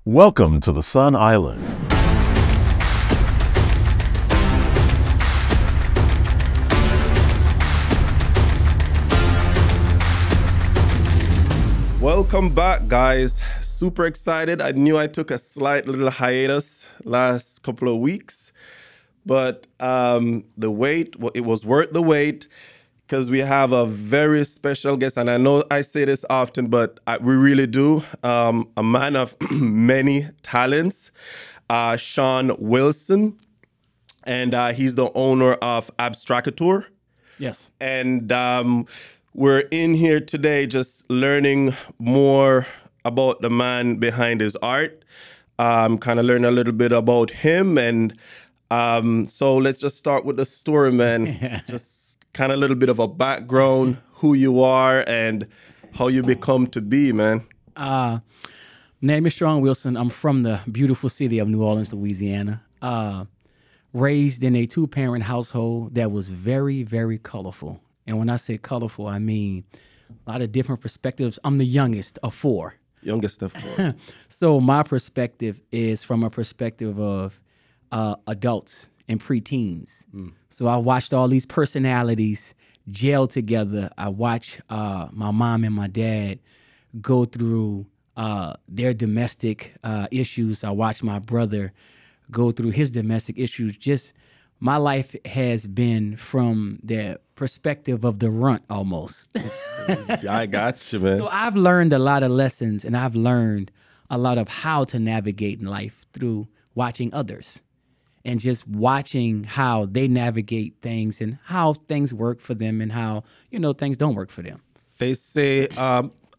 Welcome to the Sun Island. Welcome back, guys. Super excited. I knew I took a slight little hiatus last couple of weeks, but the wait, it was worth the wait because we have a very special guest. And I know I say this often, but we really do. A man of many talents, Sean Wilson, and he's the owner of Abstractor. Yes. And we're in here today just learning more about the man behind his art, kind of learn a little bit about him. And so let's just start with the story, man. Just kind of a little bit of a background, who you are and how you become to be, man. Name is Sean Wilson. I'm from the beautiful city of New Orleans, Louisiana. Raised in a two-parent household that was very, very colorful. And when I say colorful, I mean a lot of different perspectives. I'm the youngest of four. Youngest of four. So my perspective is from a perspective of adults and preteens. So I watched all these personalities gel together. I watched my mom and my dad go through their domestic issues. I watched my brother go through his domestic issues. Just my life has been from the perspective of the runt almost. Yeah, I got you, man. So I've learned a lot of lessons, and I've learned a lot of how to navigate in life through watching others and just watching how they navigate things and how things work for them and how, things don't work for them. They say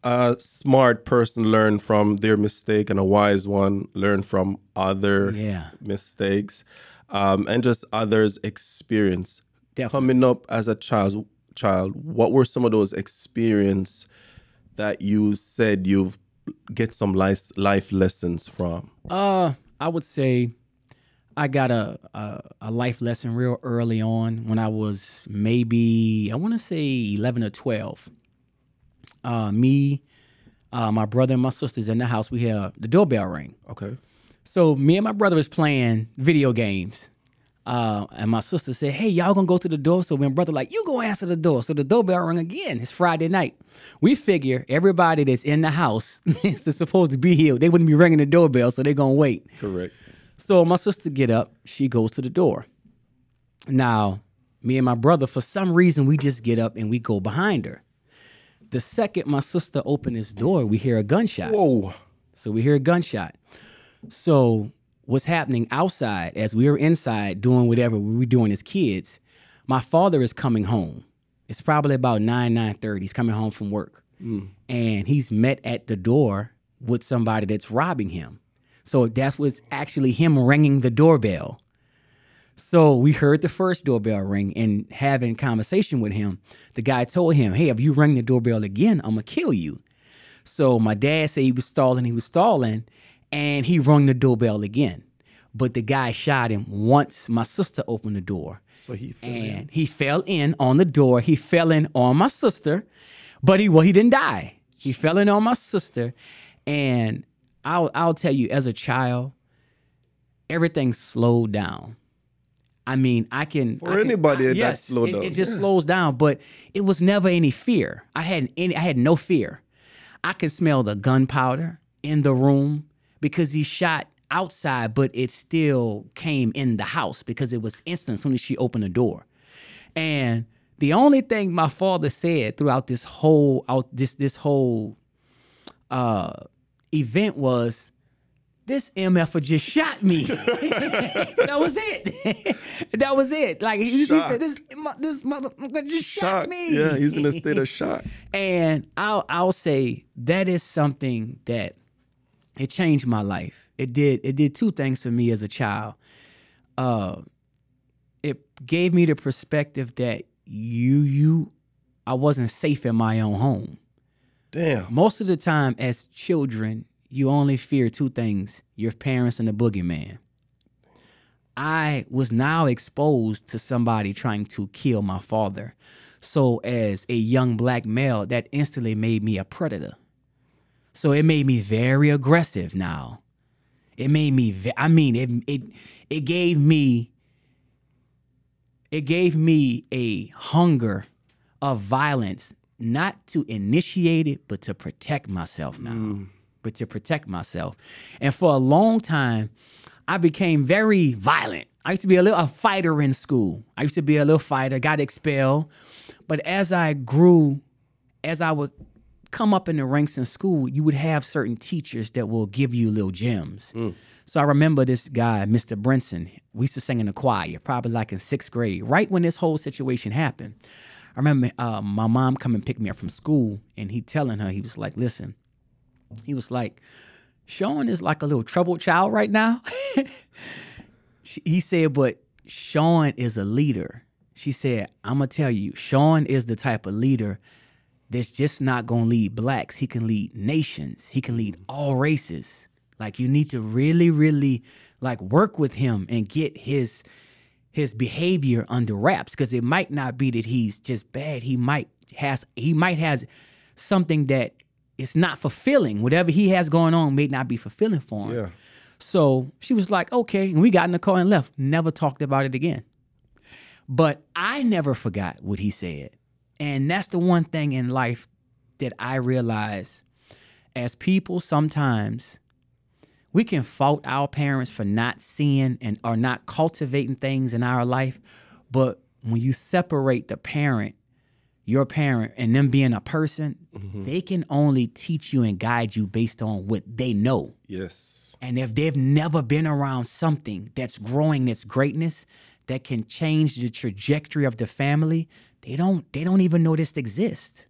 a smart person learn from their mistake and a wise one learn from other mistakes and just others' experience. Definitely. Coming up as a child, what were some of those experiences that you said you've get some life lessons from? I would say I got a life lesson real early on when I was maybe, I want to say 11 or 12. My brother and my sister's in the house. We hear the doorbell ring. Okay. So me and my brother was playing video games. And my sister said, hey, y'all gonna go to the door? So my brother like, you go answer the door. So the doorbell rang again. It's Friday night. We figure everybody that's in the house is supposed to be here. They wouldn't be ringing the doorbell, so they're gonna wait. Correct. So my sister get up. She goes to the door. Now, me and my brother, for some reason, we just get up and we go behind her. The second my sister opened this door, we hear a gunshot. Whoa. So we hear a gunshot. So what's happening outside as we were inside doing whatever we were doing as kids, my father is coming home. It's probably about 9:30. He's coming home from work. And he's met at the door with somebody that's robbing him. So that's what's actually him ringing the doorbell. So we heard the first doorbell ring and having conversation with him. The guy told him, hey, if you ring the doorbell again, I'm going to kill you. So my dad said he was stalling, and he rung the doorbell again. But the guy shot him once my sister opened the door. So he fell in on the door. He fell in on my sister, but he didn't die. He fell in on my sister. And I'll tell you, as a child, everything slowed down. I mean, anybody that slowed down. It just slows down, but it was never any fear. I had no fear. I could smell the gunpowder in the room because he shot outside, but it still came in the house because it was instant as soon as she opened the door. And the only thing my father said throughout this whole event was, this MFer just shot me. That was it. That was it. Like he said, this motherfucker just shot me. Yeah, he's in a state of shock. And I'll say that is something that it changed my life. It did two things for me as a child. It gave me the perspective that I wasn't safe in my own home. Damn. Most of the time as children, you only fear two things, your parents and the boogeyman. I was now exposed to somebody trying to kill my father. So as a young black male, that instantly made me a predator. So it made me very aggressive now. It made me, it gave me, a hunger of violence, not to initiate it, but to protect myself now. But to protect myself. And for a long time, I became very violent. I used to be a fighter in school. I used to be a little fighter, got expelled. But as I grew, as I would come up in the ranks in school, you would have certain teachers that will give you little gems. So I remember this guy, Mr. Brinson. We used to sing in the choir, probably like in 6th grade, right when this whole situation happened. I remember my mom come and pick me up from school, and he telling her, he was like, listen, he was like, Sean is like a little troubled child right now. He said, but Sean is a leader. She said, I'm going to tell you, Sean is the type of leader that's just not going to lead blacks. He can lead nations. He can lead all races. Like, you need to really, really like work with him and get his behavior under wraps, because it might not be that he's just bad. He might has something that is not fulfilling. Whatever he has going on may not be fulfilling for him. Yeah. So she was like, okay. And we got in the car and left. Never talked about it again. But I never forgot what he said. And that's the one thing in life that I realize, as people, sometimes we can fault our parents for not seeing and or not cultivating things in our life. But when you separate the parent, your parent, and them being a person, they can only teach you and guide you based on what they know. Yes. And if they've never been around something that's growing its greatness, that can change the trajectory of the family, they don't even know this exists.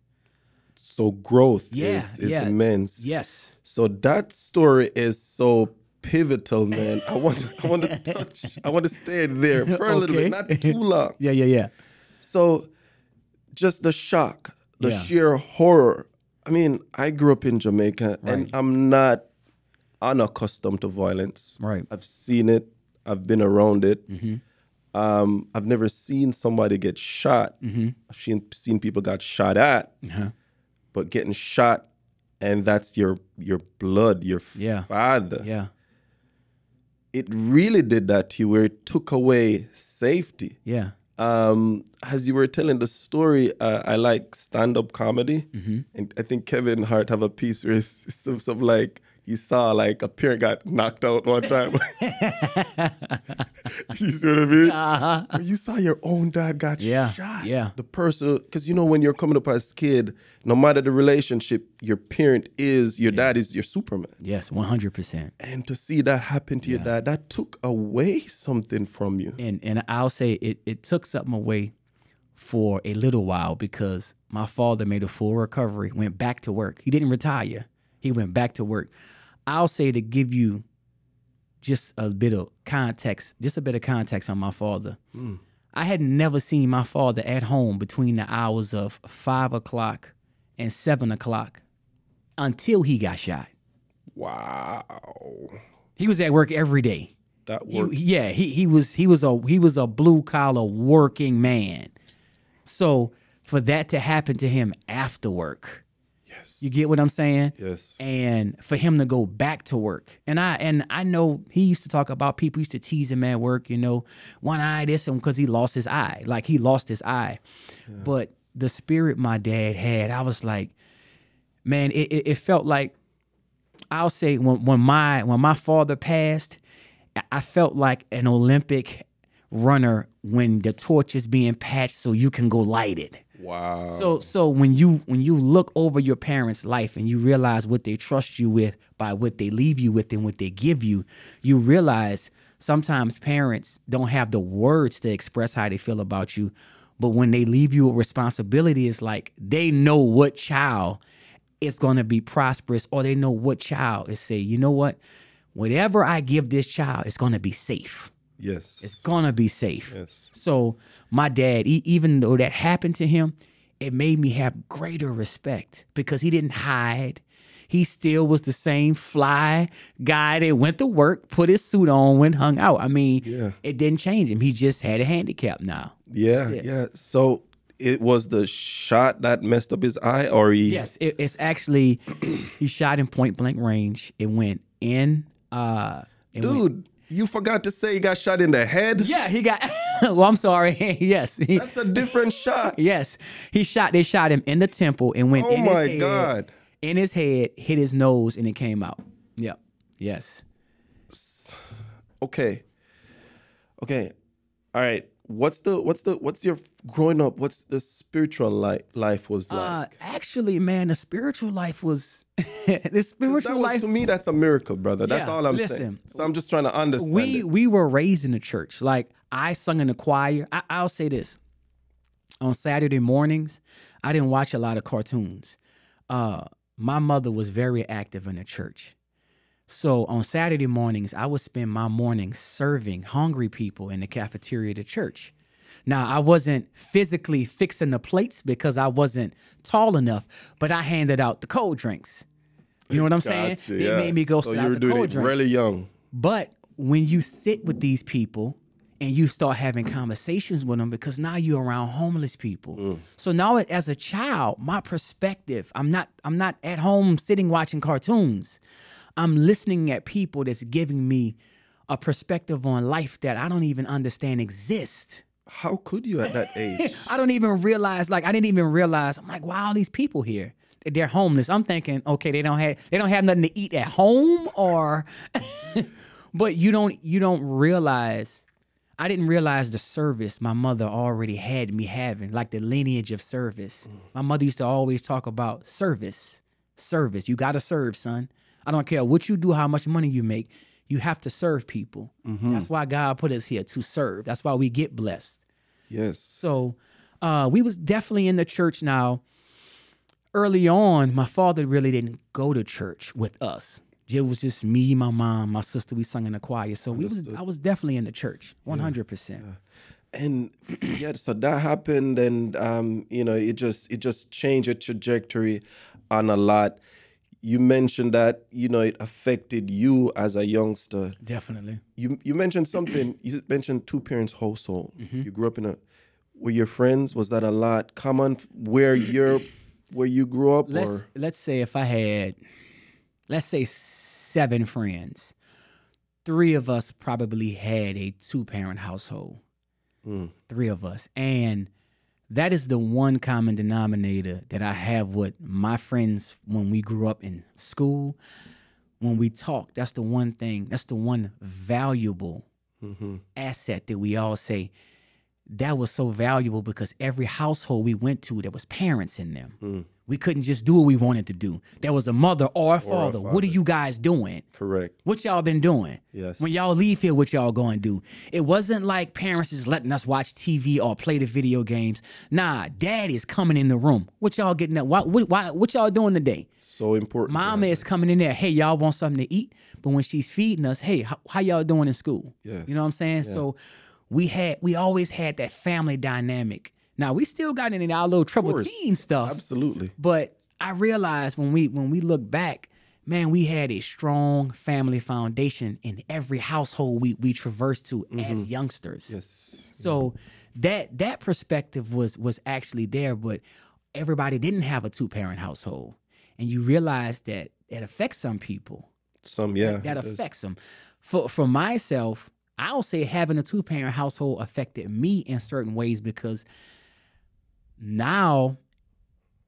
So growth Yeah, is yeah. immense. Yes. So that story is so pivotal, man. I want to stay there for a little bit, not too long. Yeah. So just the shock, the Yeah. sheer horror. I mean, I grew up in Jamaica, and I'm not unaccustomed to violence. Right. I've seen it. I've been around it. I've never seen somebody get shot. I've seen people got shot at, but getting shot, and that's your blood, your father. Yeah. It really did that to you, where it took away safety. Yeah. As you were telling the story, I like stand-up comedy, and I think Kevin Hart have a piece where it's some like, you saw like a parent got knocked out one time. You see what I mean? Or you saw your own dad got shot. Yeah. The person, because you know, when you're coming up as a kid, no matter the relationship, your parent is, your dad is your Superman. Yes, 100%. And to see that happen to your dad, that took away something from you. And I'll say it took something away for a little while, because my father made a full recovery, went back to work. He didn't retire. He went back to work. I'll say, to give you just a bit of context, on my father. I had never seen my father at home between the hours of 5 o'clock and 7 o'clock until he got shot. Wow. He was at work every day. That worked. He was a blue collar working man. So for that to happen to him after work, you get what I'm saying? Yes. And for him to go back to work. And I know he used to talk about, people used to tease him at work, you know, one eye this, and because he lost his eye. Like, he lost his eye. Yeah. But the spirit my dad had, I was like, man, it felt like, I'll say, when my father passed, I felt like an Olympic runner when the torch is being patched so you can go light it. Wow. So when you look over your parents' life and you realize what they trust you with by what they leave you with and what they give you, you realize sometimes parents don't have the words to express how they feel about you, but when they leave you a responsibility, it's like they know what child is going to be prosperous, or they know what child is, say, you know what, whatever I give this child, it's going to be safe. Yes. It's going to be safe. Yes. So my dad, even though that happened to him, it made me have greater respect, because he didn't hide. He still was the same fly guy that went to work, put his suit on, went hung out. I mean, it didn't change him. He just had a handicap now. Yeah. So it was the shot that messed up his eye, or he... Yes, it's actually, he shot in point blank range. It went in and went. Dude, you forgot to say he got shot in the head? Yeah, he got. Well, I'm sorry. Yes, That's a different shot. yes, they shot him in the temple and went Oh in his my head, God. in his head, hit his nose, and it came out. Yep. Yes. Okay. All right. What's your growing up? What's the spiritual life was like? Actually, man, the spiritual life was the 'Cause spiritual life. to me, that's a miracle, brother. That's Yeah, all I'm listen, saying. So I'm just trying to understand it. We were raised in the church. Like I sung in the choir. I'll say this: on Saturday mornings, I didn't watch a lot of cartoons. My mother was very active in the church. So on Saturday mornings, I would spend my mornings serving hungry people in the cafeteria of the church. Now, I wasn't physically fixing the plates because I wasn't tall enough, but I handed out the cold drinks. You know what I'm saying? Gotcha, They yeah. made me go So sit you out were the doing cold it drinks. really young. But when you sit with these people and you start having conversations with them, because now you're around homeless people. So now as a child, my perspective, I'm not at home sitting watching cartoons. I'm listening at people that's giving me a perspective on life that I don't even understand exists. How could you at that age? I didn't even realize, I'm like, wow, all these people here, they're homeless. I'm thinking, okay, they don't have nothing to eat at home, or but you don't realize, I didn't realize the service my mother already had me having, like the lineage of service. My mother used to always talk about service. You got to serve, son. I don't care what you do, how much money you make. You have to serve people. That's why God put us here, to serve. That's why we get blessed. Yes. So we was definitely in the church. Now, early on, my father really didn't go to church with us. It was just me, my mom, my sister. We sung in the choir. So I was definitely in the church, 100%. And yeah, so that happened, and it just changed your trajectory on a lot. You mentioned that, it affected you as a youngster. Definitely. You mentioned something. You mentioned two parents household. You grew up were your friends? Was that a lot common where you grew up? Let's say if I had, 7 friends, 3 of us probably had a 2-parent household. 3 of us. And that is the one common denominator that I have with my friends when we grew up in school. When we talk, that's the one thing, that's the one valuable asset that we all say, that was so valuable, because every household we went to, there was parents in them. We couldn't just do what we wanted to do. There was a mother or a father. What are you guys doing? Correct. What y'all been doing? Yes. When y'all leave here, what y'all going to do? It wasn't like parents just letting us watch TV or play the video games. Nah, daddy's coming in the room. What y'all getting up? What y'all doing today? So important. Mama is coming in there. Hey, y'all want something to eat? But when she's feeding us, hey, how y'all doing in school? Yes. You know what I'm saying? Yeah. So we always had that family dynamic. Now, we still got into our little trouble teen stuff. Absolutely. But I realized when we look back, man, we had a strong family foundation in every household we traversed to as youngsters. Yes. So that perspective was actually there, but everybody didn't have a 2-parent household. And you realize that it affects some people. That affects them. For myself, I'll say having a 2-parent household affected me in certain ways, because now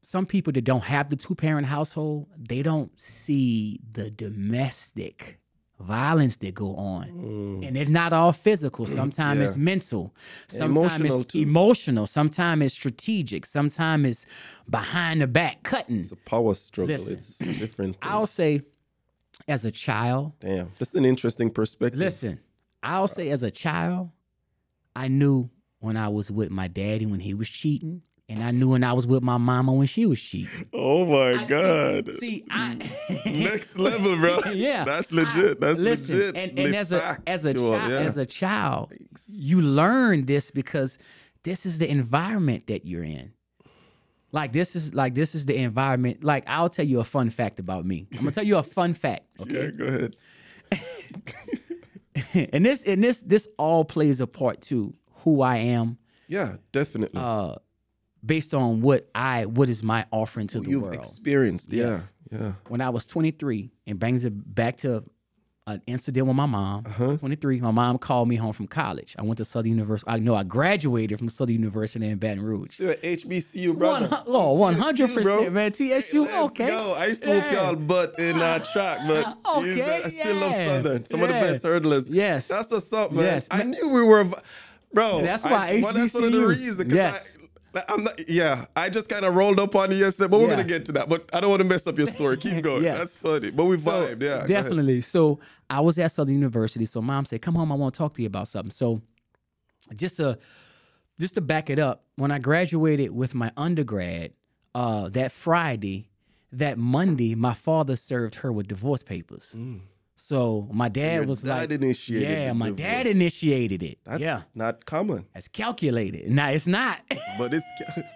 some people that don't have the 2-parent household, they don't see the domestic violence that go on. And it's not all physical. Sometimes it's mental. Sometimes it's emotional. Sometimes it's strategic. Sometimes it's behind the back cutting. It's a power struggle. Listen, it's different. I'll say as a child. Damn, that's an interesting perspective. Listen, I'll say as a child, I knew when I was with my daddy when he was cheating. And I knew when I was with my mama when she was cheating. Oh my God. Next level, bro. Yeah. That's legit. That's legit. And as a child, you learn this because this is the environment that you're in. This is the environment. Like, I'll tell you a fun fact about me. I'm gonna tell you a fun fact. Okay. Yeah, go ahead. and this all plays a part to who I am. Yeah, definitely. Based on what is my offering to the world. You've experienced, yes. Yeah. When I was 23, and brings it back to an incident with my mom. 23. My mom called me home from college. I went to Southern University. I graduated from Southern University in Baton Rouge. You're HBCU, brother. 100%, man. TSU, Let's okay. go. I used to whoop y'all butt in track, but I still love Southern. Some of the best hurdlers. Yes. That's what's up, man. Yes. I knew we were, bro. That's why that's one of the HBCU. reasons. Yes. I'm not, I just kind of rolled up on you yesterday, but we're going to get to that. But I don't want to mess up your story. Keep going. Yes. That's funny. But we vibed, yeah. Definitely. So I was at Southern University. So mom said, come home, I want to talk to you about something. So just to back it up, when I graduated with my undergrad, that Friday, that Monday, my father served her with divorce papers. So my dad was like, my dad initiated it. That's not common. That's calculated. Now it's not. But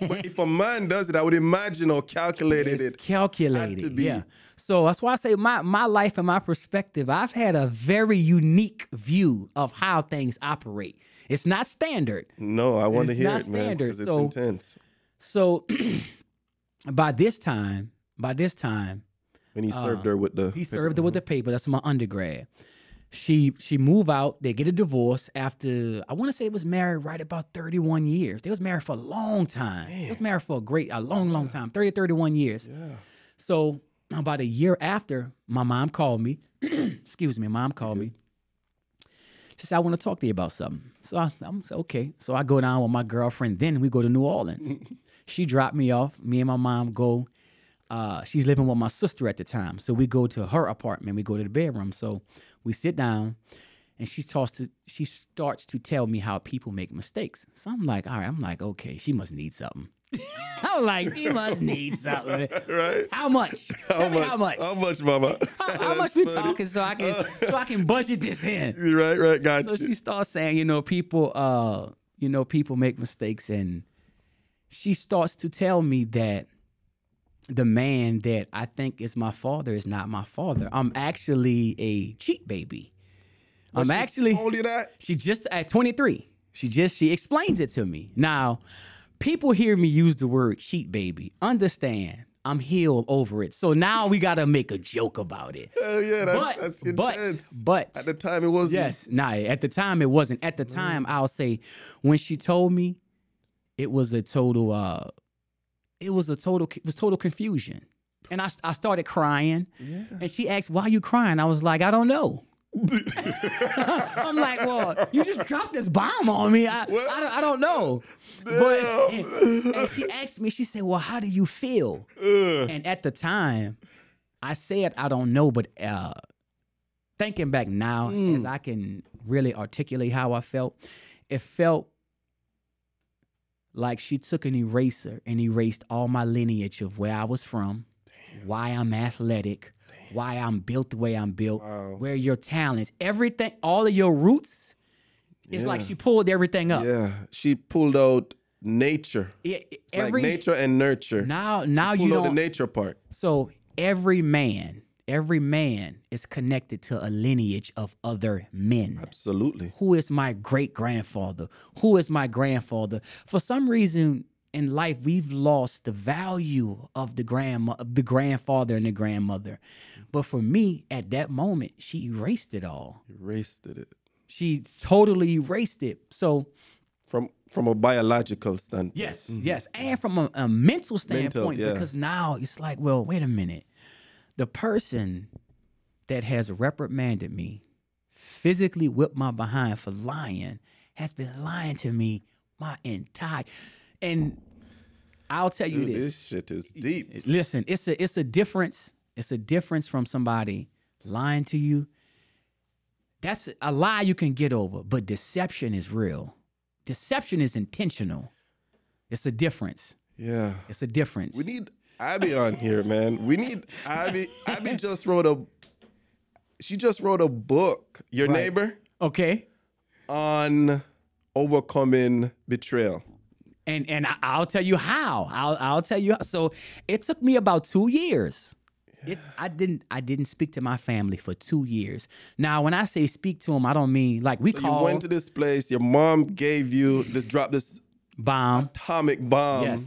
but if a man does it, I would imagine how calculated it's calculated. Had to be. Yeah. So that's why I say my life and my perspective, I've had a very unique view of how things operate. It's not standard. No, I want to hear not it, man, standard. because it's intense. So by this time, when he served her with the served her with the paper. That's my undergrad. She moved out. They get a divorce after, I want to say it was married right about 31 years. They was married for a long time. Man. They was married for a long time, 31 years. Yeah. So about a year after, my mom called me. Excuse me, mom called me. She said, I want to talk to you about something. So I'm said, okay. So I go down with my girlfriend. Then we go to New Orleans. She dropped me off. Me and my mom go. She's living with my sister at the time. So we go to her apartment. We go to the bedroom. So we sit down and she starts to tell me how people make mistakes. So I'm like, all right. I'm like, okay, she must need something. I'm like, she must need something. Right? How much? Tell me how much? How much, mama? How much we talking so I can budget this in? Right, gotcha. So she starts saying, people make mistakes, and she starts to tell me that the man that I think is my father is not my father. I'm actually a cheat baby. She told you that? She just at 23. She explains it to me. Now, people hear me use the word cheat baby. Understand, I'm healed over it. So now we got to make a joke about it. Hell yeah, that's intense. But at the time it wasn't. Yes, at the time it wasn't. At the time, I'll say, when she told me, it was total confusion. And I started crying. Yeah. And she asked, why are you crying? I was like, I don't know. I'm like, well, you just dropped this bomb on me. I don't know. But and she asked me, she said, well, how do you feel? And at the time, I said, I don't know. But thinking back now, as I can really articulate how I felt, it felt like she took an eraser and erased all my lineage of where I was from, why I'm athletic, why I'm built the way I'm built, where your talents, everything, all of your roots. It's like she pulled everything up. Yeah, she pulled out nature. It's like nature and nurture. Now she you pulled out don't. the nature part. So every man is connected to a lineage of other men. Absolutely. Who is my great-grandfather? Who is my grandfather? For some reason in life, we've lost the value of the grandfather and the grandmother. But for me, at that moment, she erased it all. Erased it. She totally erased it. So from a biological standpoint. Yes. And from a mental standpoint, because now it's like, well, wait a minute. The person that has reprimanded me, physically whipped my behind for lying, has been lying to me my entire. And I'll tell you this shit is deep. Listen, it's a difference. It's a difference from somebody lying to you. That's a lie you can get over, but deception is real. Deception is intentional. It's a difference. Yeah. It's a difference. We need Abby on here, man. We need Abby. Abby just wrote a book, Your Neighbor. Okay. On overcoming betrayal. And I'll tell you how. I'll tell you how. So it took me about 2 years. Yeah. I didn't speak to my family for 2 years. Now, when I say speak to them, I don't mean like we called. You went to this place. Your mom gave you dropped this bomb, atomic bomb.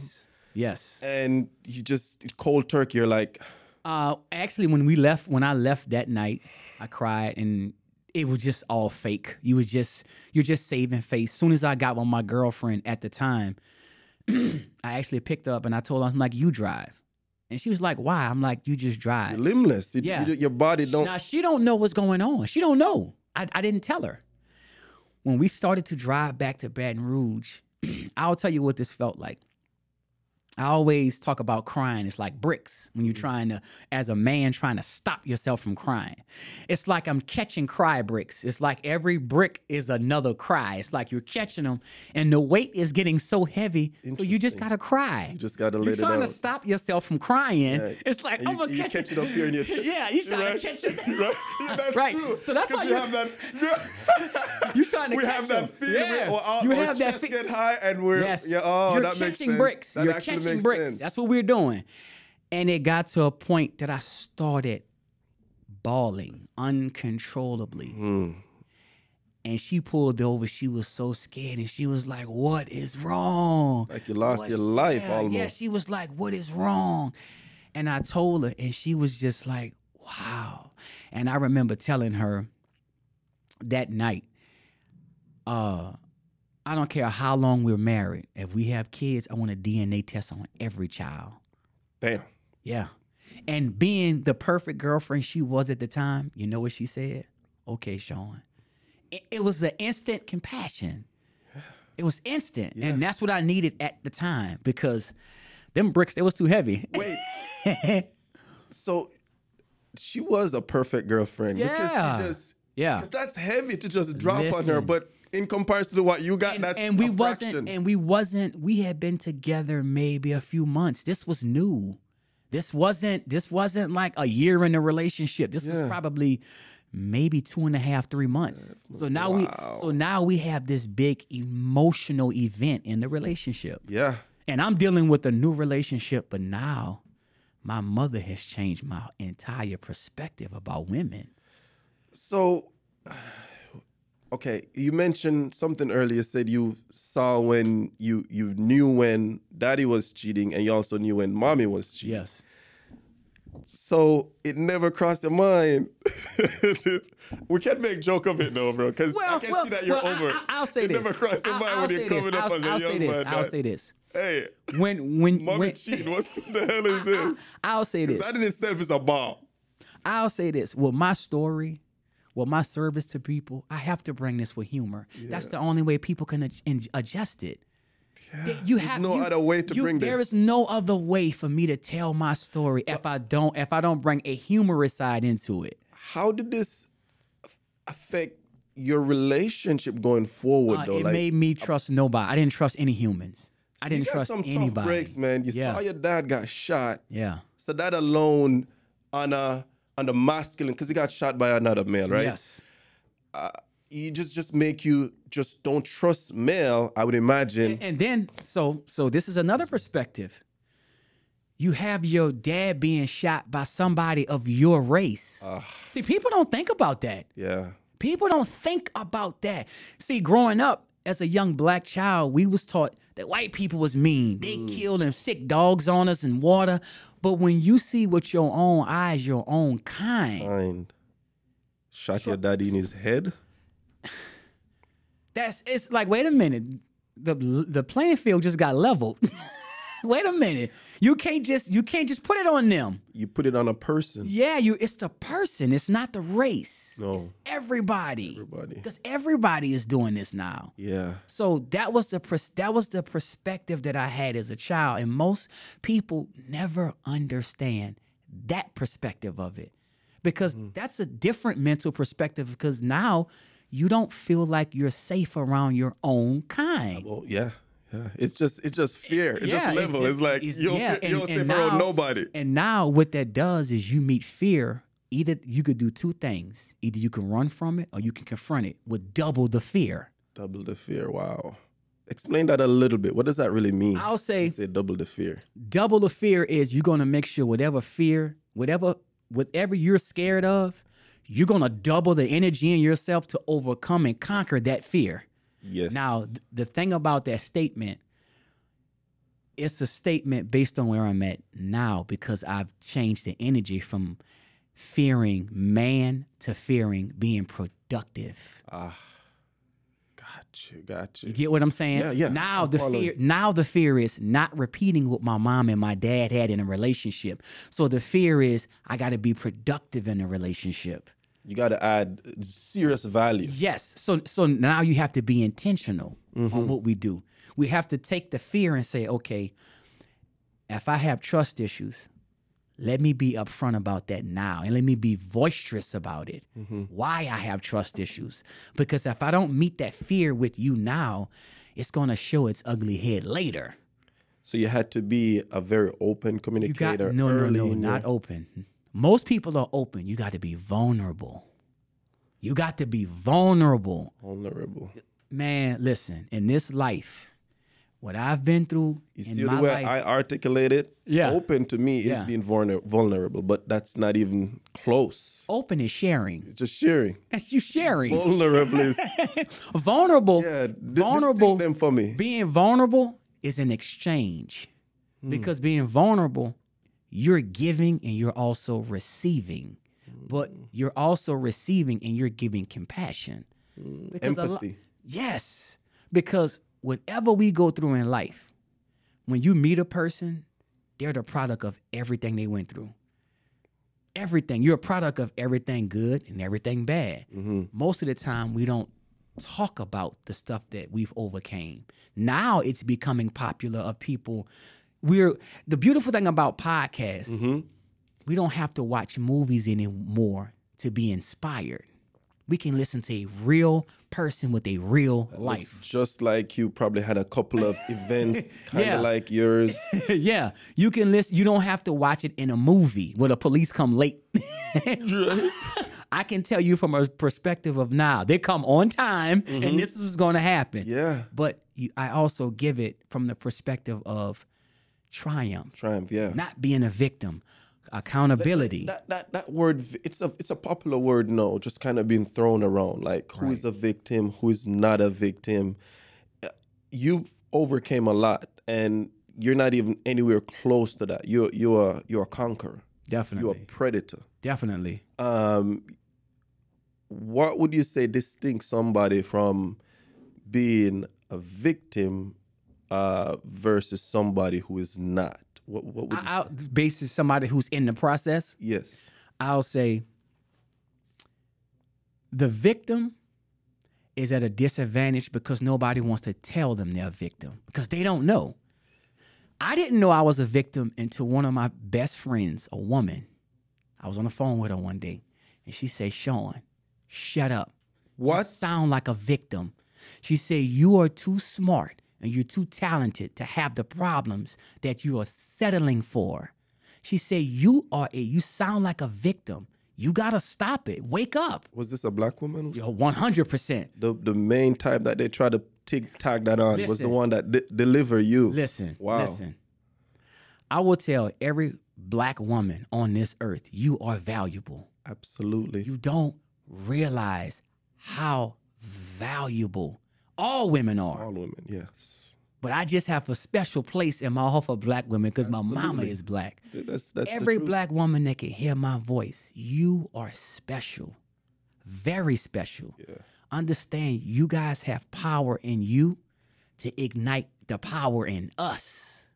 Yes. And you just cold turkey. You're like. Actually, when I left that night, I cried, and it was just all fake. You're just saving face. Soon as I got with my girlfriend at the time, I actually picked up and I told her, I'm like, you drive. And she was like, why? I'm like, you just drive. You're limbless. Yeah. Your body don't. Now, she don't know what's going on. She don't know. I didn't tell her. When we started to drive back to Baton Rouge, I'll tell you what this felt like. I always talk about crying. It's like bricks when you're trying to, as a man, trying to stop yourself from crying. It's like I'm catching cry bricks. It's like every brick is another cry. It's like you're catching them, and the weight is getting so heavy, so you just gotta cry. You just gotta let it out. You're trying to stop yourself from crying. Yeah. It's like, I'm gonna catch it up here in your chest. Yeah, you trying to catch it. Right? Yeah, that's Right. true. So that's why you have that. You're trying to We catch have that them. fear. Yeah. You have that fear. Get high, and we're yes. yeah. Oh, you're that makes catching sense. bricks. That You're actually catching makes bricks. sense. That's what we're doing. And it got to a point that I started bawling uncontrollably. And she pulled over. She was so scared, and she was like, what is wrong? Like you lost your life almost. Yeah, she was like, what is wrong? And I told her, and she was just like, wow. And I remember telling her that night, I don't care how long we're married. If we have kids, I want a DNA test on every child. Damn. Yeah. And being the perfect girlfriend she was at the time, you know what she said? Okay, Sean. It was an instant compassion. It was instant. Yeah. And that's what I needed at the time, because them bricks, they was too heavy. Wait. So she was a perfect girlfriend. Yeah. Because she just, because that's heavy to just drop on her. But in comparison to what you got, that's we had been together maybe a few months. This was new. This wasn't like a year in a relationship. This was probably maybe 2.5, 3 months. So now we have this big emotional event in the relationship. Yeah. And I'm dealing with a new relationship, but now my mother has changed my entire perspective about women. So, okay, you mentioned something earlier. You said you saw when you knew when daddy was cheating, and you also knew when mommy was cheating. Yes. So it never crossed your mind. We can't make joke of it though, bro, because I can see that you're over it. I'll say this. It never crossed your mind when you're coming up as a young man. I'll say this. Hey, when cheating, what the hell is this? I'll say this. That in itself is a bomb. I'll say this. With my story, with my service to people, I have to bring this with humor. Yeah. That's the only way people can adjust it. Yeah. There's no other way to bring this. There is no other way for me to tell my story if I don't bring a humorous side into it. How did this affect your relationship going forward, though? It made me trust nobody. I didn't trust any humans. I didn't trust anybody. You got some tough breaks, man. You saw your dad got shot. Yeah. So that alone on the masculine, because he got shot by another male, right? Yes. You just make you just don't trust male, I would imagine. And then, so this is another perspective. You have your dad being shot by somebody of your race. See, people don't think about that. Yeah. People don't think about that. See, growing up as a young black child, we was taught that white people was mean. They killed them sick dogs on us in water. But when you see with your own eyes, your own kind. Shot your daddy in his head? It's like, wait a minute. The playing field just got leveled. Wait a minute. You can't just put it on them. You put it on a person. Yeah, it's the person. It's not the race. No. It's everybody. Everybody. Because everybody is doing this now. Yeah. So that was the perspective that I had as a child, and most people never understand that perspective of it, because that's a different mental perspective. Because now you don't feel like you're safe around your own kind. Well, yeah. Yeah, it's just fear. It's just level. It's like you don't safe around nobody. And now what that does is you meet fear. Either you could do two things. Either you can run from it or you can confront it with double the fear. Double the fear. Wow. Explain that a little bit. What does that really mean? I'll say double the fear. Double the fear is you're going to make sure whatever you're scared of, you're going to double the energy in yourself to overcome and conquer that fear. Yes. Now, the thing about that statement, it's a statement based on where I'm at now, because I've changed the energy from fearing man to fearing being productive. Got You you. get what I'm saying? Yeah. Now I'm following. the fear is not repeating what my mom and my dad had in a relationship. So the fear is I got to be productive in a relationship. You got to add serious value. Yes. So now you have to be intentional on what we do. We have to take the fear and say, okay, if I have trust issues, let me be upfront about that now, and let me be boisterous about it. Why I have trust issues. Because if I don't meet that fear with you now, it's going to show its ugly head later. So you had to be a very open You communicator. got, no, early in not your- open. Most people are open. You got to be vulnerable. You got to be vulnerable. Vulnerable. Man, listen, in this life, what I've been through You in see my the way life, I articulate it? Yeah. Open to me is Yeah. being vulnerable, but that's not even close. open is sharing. It's just sharing. That's you sharing. Vulnerable is, Vulnerable, yeah, vulnerable. distinct them for me. Being vulnerable is an exchange. Because being vulnerable, you're giving and you're also receiving. But you're also receiving and you're giving compassion. Because Empathy. yes. Because whatever we go through in life, when you meet a person, they're the product of everything they went through. Everything. You're a product of everything good and everything bad. Most of the time, we don't talk about the stuff that we've overcame. Now it's becoming popular of people. The beautiful thing about podcasts, we don't have to watch movies anymore to be inspired. We can listen to a real person with a real life. Just like you probably had a couple of events kind of Yeah. like yours. Yeah, you can listen. You don't have to watch it in a movie where the police come late. I can tell you from a perspective of now, they come on time, and this is what's going to happen. Yeah. But I also give it from the perspective of triumph, Triumph, yeah. not being a victim, accountability. That word, it's a popular word now, just kind of being thrown around. Like, who is a victim, who is not a victim. You've overcame a lot, and you're not even anywhere close to that. You're a conqueror. Definitely. You're a predator. Definitely. What would you say distinct somebody from being a victim versus somebody who is not? What would you say? I'll basis somebody who's in the process. Yes. I'll say the victim is at a disadvantage because nobody wants to tell them they're a victim because they don't know. I didn't know I was a victim until one of my best friends, a woman, I was on the phone with her one day, and she said, "Sean, shut up. What? You sound like a victim." She said, "You are too smart and you're too talented to have the problems that you are settling for." She said, you sound like a victim. You got to stop it. Wake up. Was this a black woman? Yo, 100%. The main type that they try to tag that on was the Listen. one that deliver you. Listen, Wow. listen. I will tell every black woman on this earth, you are valuable. Absolutely. You don't realize how valuable all women are. All women, yes. But I just have a special place in my heart for black women because my mama Absolutely. is black. That's Every the truth. black woman that can hear my voice, you are special. Very special. Yeah. Understand you guys have power in you to ignite the power in us.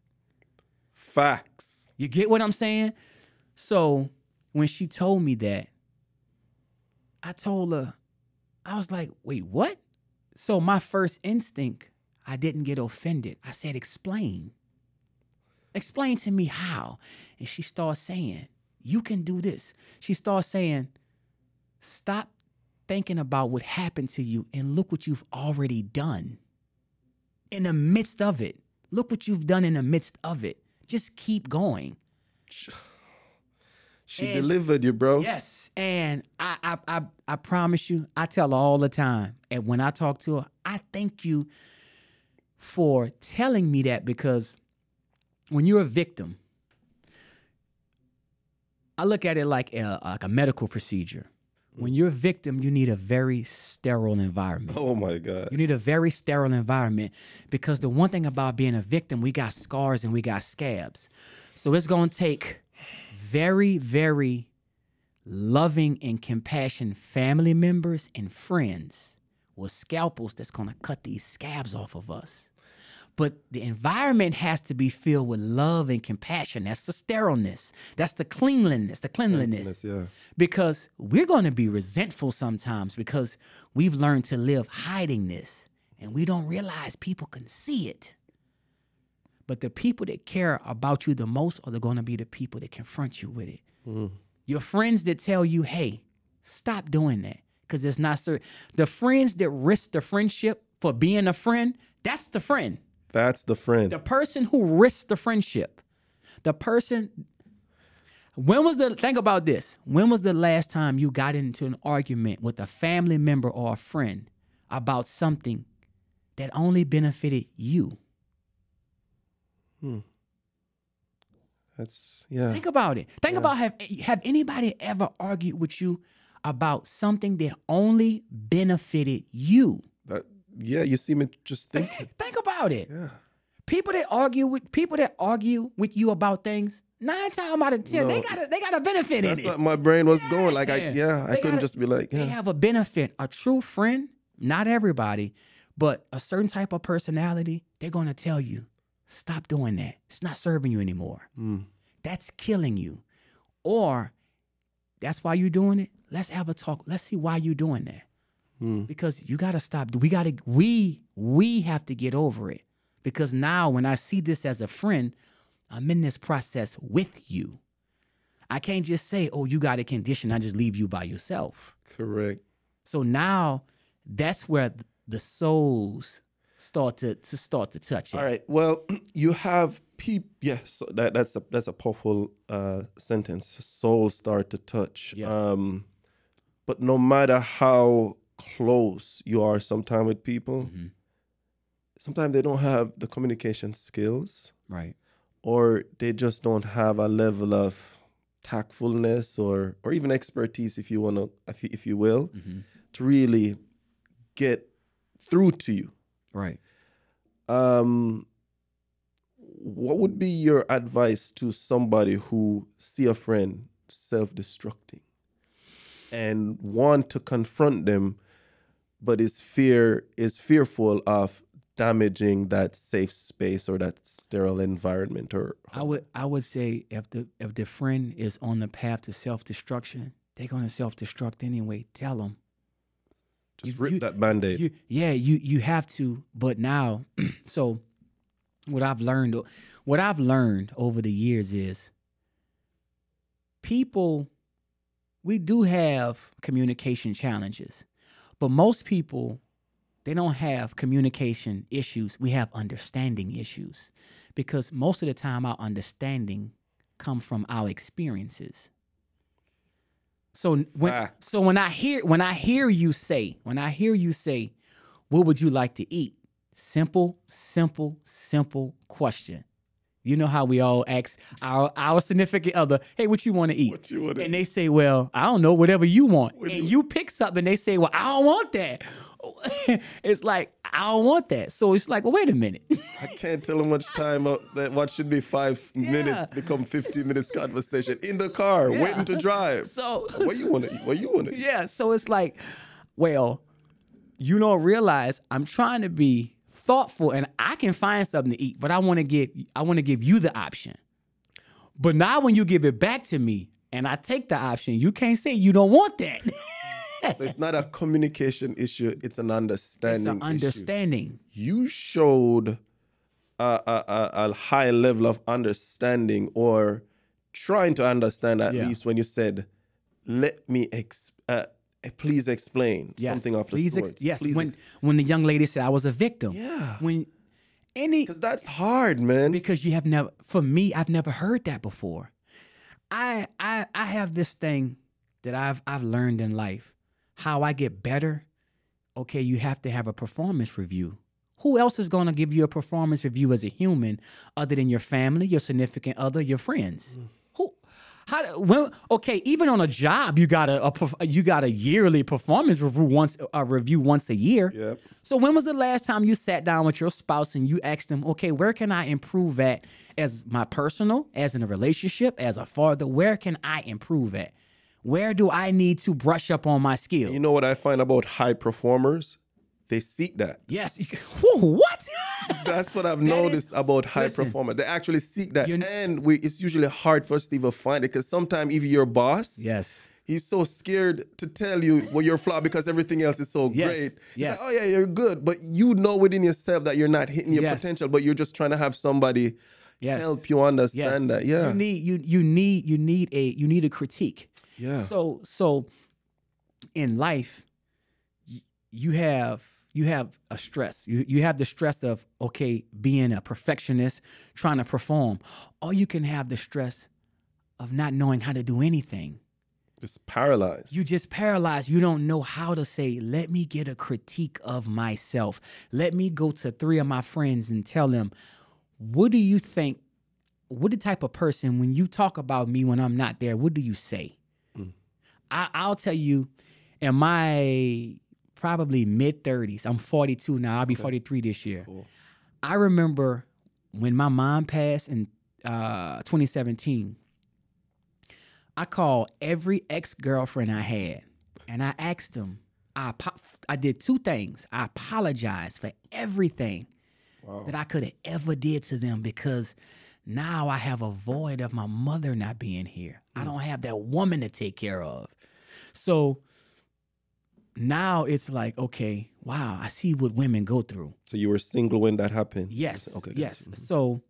Facts. You get what I'm saying? So when she told me that, I told her, I was like, wait, what? So my first instinct, I didn't get offended. I said, explain. Explain to me how. And she started saying, you can do this. She started saying, stop thinking about what happened to you and look what you've already done. In the midst of it. Look what you've done in the midst of it. Just keep going. She delivered you, bro. Yes, and I promise you, I tell her all the time, and when I talk to her, I thank you for telling me that because when you're a victim, I look at it like a medical procedure. When you're a victim, you need a very sterile environment. Oh my God. You need a very sterile environment because the one thing about being a victim, we got scars and we got scabs. So it's going to take very, very loving and compassion family members and friends with scalpels that's going to cut these scabs off of us. But the environment has to be filled with love and compassion. That's the sterileness. That's the cleanliness, Yeah. Because we're going to be resentful sometimes because we've learned to live hiding this. And we don't realize people can see it. But the people that care about you the most are going to be the people that confront you with it. Your friends that tell you, hey, stop doing that because it's not certain. The friends that risk the friendship for being a friend, that's the friend. That's the friend. The person who risks the friendship. The person. Think about this. When was the last time you got into an argument with a family member or a friend about something that only benefited you? Think about it. Think about have anybody ever argued with you about something that only benefited you? You see me just thinking. Think about it. Yeah. People that argue with you about things, 9 times out of 10, they got a benefit in it. That's what my brain was going. Like I couldn't just be like, They have a benefit. A true friend, not everybody, but a certain type of personality, they're gonna tell you, stop doing that. It's not serving you anymore. That's killing you. Or that's why you're doing it. Let's have a talk. Let's see why you're doing that. Because you gotta stop. We have to get over it. Because now when I see this as a friend, I'm in this process with you. I can't just say, oh, you got a condition, I just leave you by yourself. Correct. So now that's where the souls start to touch it. All right. Well, you have people. Yes, so that's a powerful sentence. Souls start to touch. Yes. But no matter how close you are sometimes with people, sometimes they don't have the communication skills, right? Or they just don't have a level of tactfulness or even expertise, if you will, to really get through to you. Right. What would be your advice to somebody who see a friend self-destructing and want to confront them, but is fearful of damaging that safe space or that sterile environment? Or I would say if the friend is on the path to self-destruction, they're gonna self-destruct anyway. Tell them. Just rip that Band-Aid. You have to. But now, so what I've learned over the years is we do have communication challenges, but most people, they don't have communication issues. We have understanding issues because most of the time our understanding come from our experiences. So when I hear you say, what would you like to eat? Simple question. You know how we all ask our significant other, hey, what you want to eat? What you wanna and eat? they say, well, I don't know, whatever you want. You pick something, they say, well, I don't want that. It's like, I don't want that. So it's like, well, wait a minute. I can't tell how much time that what should be 5 minutes become 15 minutes conversation in the car, waiting to drive. So what you want to eat? What you want to eat? Yeah. So it's like, well, you don't realize I'm trying to be thoughtful and I can find something to eat, but I want to give you the option. But now when you give it back to me and I take the option, you can't say you don't want that. So it's not a communication issue, it's an understanding It's an understanding. issue. You showed a high level of understanding or trying to understand at least when you said, let me please explain something of the sort. Yes, when the young lady said I was a victim. Yeah. Because that's hard, man. Because you have never, for me, I've never heard that before. I have this thing that I've learned in life. How I get better, okay, you have to have a performance review. Who else is going to give you a performance review as a human other than your family, your significant other, your friends? Even on a job, you got a yearly performance review once a year. Yep. So when was the last time you sat down with your spouse and you asked them, okay, where can I improve at as my personal, as in a relationship, as a father? Where can I improve at? Where do I need to brush up on my skills? You know what I find about high performers? They seek that. Yes. What? That's what I've That noticed is- about high listen, performers. They actually seek that. you're- And it's usually hard for us to even find it because sometimes even your boss, Yes. he's so scared to tell you what you're flawed because everything else is so Yes, great. He's yes. like, oh yeah, you're good. But you know within yourself that you're not hitting your Yes. potential, but you're just trying to have somebody Yes. help you understand that. Yeah. You need a critique. Yeah. So in life, you have a stress. You have the stress of, okay, being a perfectionist, trying to perform, or you can have the stress of not knowing how to do anything. Just paralyzed. You just paralyzed. You don't know how to say, let me get a critique of myself. Let me go to 3 of my friends and tell them, what do you think, what the type of person, when you talk about me when I'm not there, what do you say? I'll tell you, in my probably mid-30s, I'm 42 now, I'll be 43 this year. Cool. I remember when my mom passed in 2017, I called every ex-girlfriend I had, and I asked them, I did 2 things. I apologized for everything that I could have ever did to them, because now I have a void of my mother not being here. I don't have that woman to take care of. So now it's like, okay, wow, I see what women go through. So you were single when that happened? Yes. Okay. Yes. gotcha. So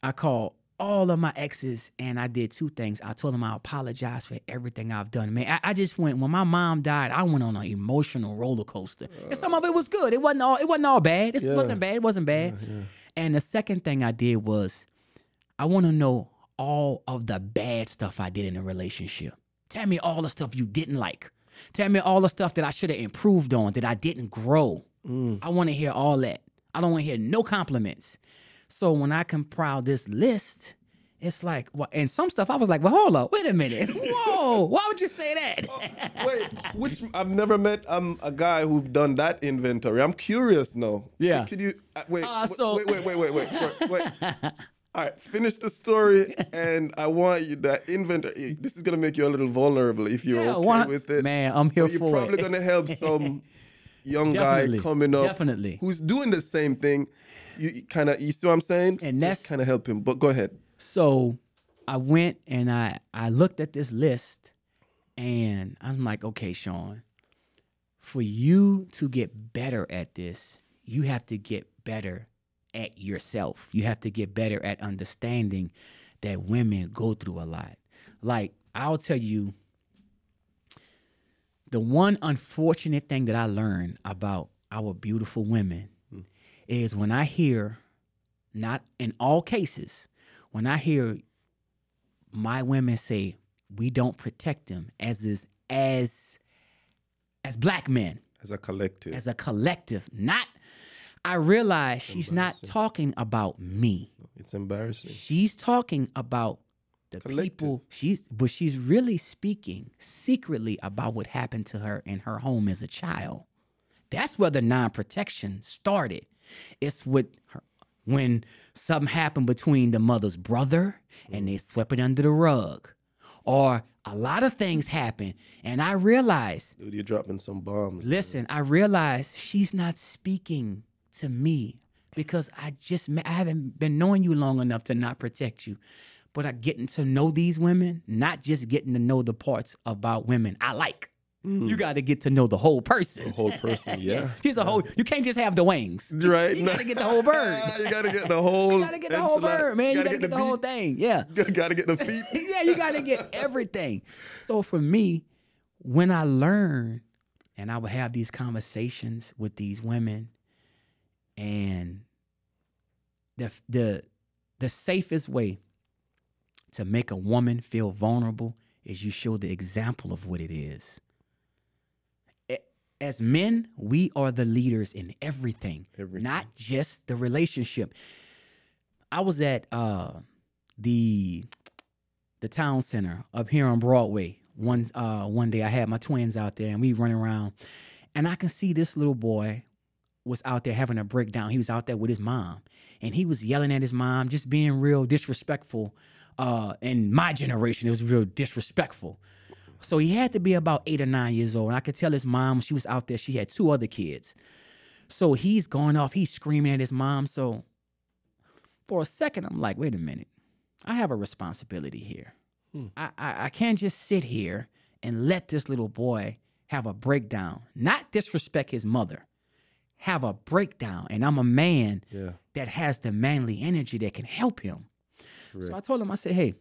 I called all of my exes and I did 2 things. I told them I apologize for everything I've done. Man, I just went, when my mom died, I went on an emotional roller coaster. And some of it was good. It wasn't all bad. It wasn't bad. It wasn't bad. And the second thing I did was, I want to know all of the bad stuff I did in a relationship. Tell me all the stuff you didn't like. Tell me all the stuff that I should have improved on, that I didn't grow. I want to hear all that. I don't want to hear no compliments. So when I compile this list, it's like, well, and some stuff I was like, well, hold up, wait a minute. Whoa, why would you say that? Wait, I've never met a guy who's done that inventory. I'm curious now. Yeah. Could you wait? So- Wait. All right, finish the story, and I want you that inventory. This is gonna make you a little vulnerable if you're okay with it. Man, I'm here But for you're probably it. gonna help some young Definitely, guy coming up, definitely. who's doing the same thing. You see what I'm saying? And that's- kind of help him. But go ahead. So I went and I looked at this list, and I'm like, okay, Sean, for you to get better at this, you have to get better at yourself. You have to get better at understanding that women go through a lot. Like, I'll tell you, the one unfortunate thing that I learned about our beautiful women is when I hear, not in all cases, when I hear my women say we don't protect them as black men, As a collective. not, I realize she's not talking about me. It's embarrassing. She's talking about the Collective. people. But she's really speaking secretly about what happened to her in her home as a child. That's where the non-protection started. It's with her, when something happened between the mother's brother and they swept it under the rug. Or a lot of things happen. And I realized, Dude, you're dropping some bombs. listen, I realized she's not speaking to me because I haven't been knowing you long enough to not protect you. But I'm getting to know these women, not just getting to know the parts about women I like. You got to get to know the whole person. The whole person, yeah. She's a whole. You can't just have the wings. Right. You got to get the whole bird. You got to get the whole. You got to get the whole bird, man. You got to get the whole thing. Yeah. Got to get the feet. Yeah, you got to get everything. So for me, when I learn, and I would have these conversations with these women, and the safest way to make a woman feel vulnerable is you show the example of what it is. As men, we are the leaders in everything. Not just the relationship. I was at the town center up here on Broadway one day. I had my twins out there and we running around, and I can see this little boy was out there having a breakdown. He was out there with his mom, and he was yelling at his mom, just being real disrespectful. In my generation, it was real disrespectful. So he had to be about 8 or 9 years old. And I could tell his mom, she was out there, she had 2 other kids. So he's going off, he's screaming at his mom. So for a second, I'm like, wait a minute. I have a responsibility here. I can't just sit here and let this little boy have a breakdown, not disrespect his mother, have a breakdown. And I'm a man that has the manly energy that can help him. Correct. So I told him, I said, hey,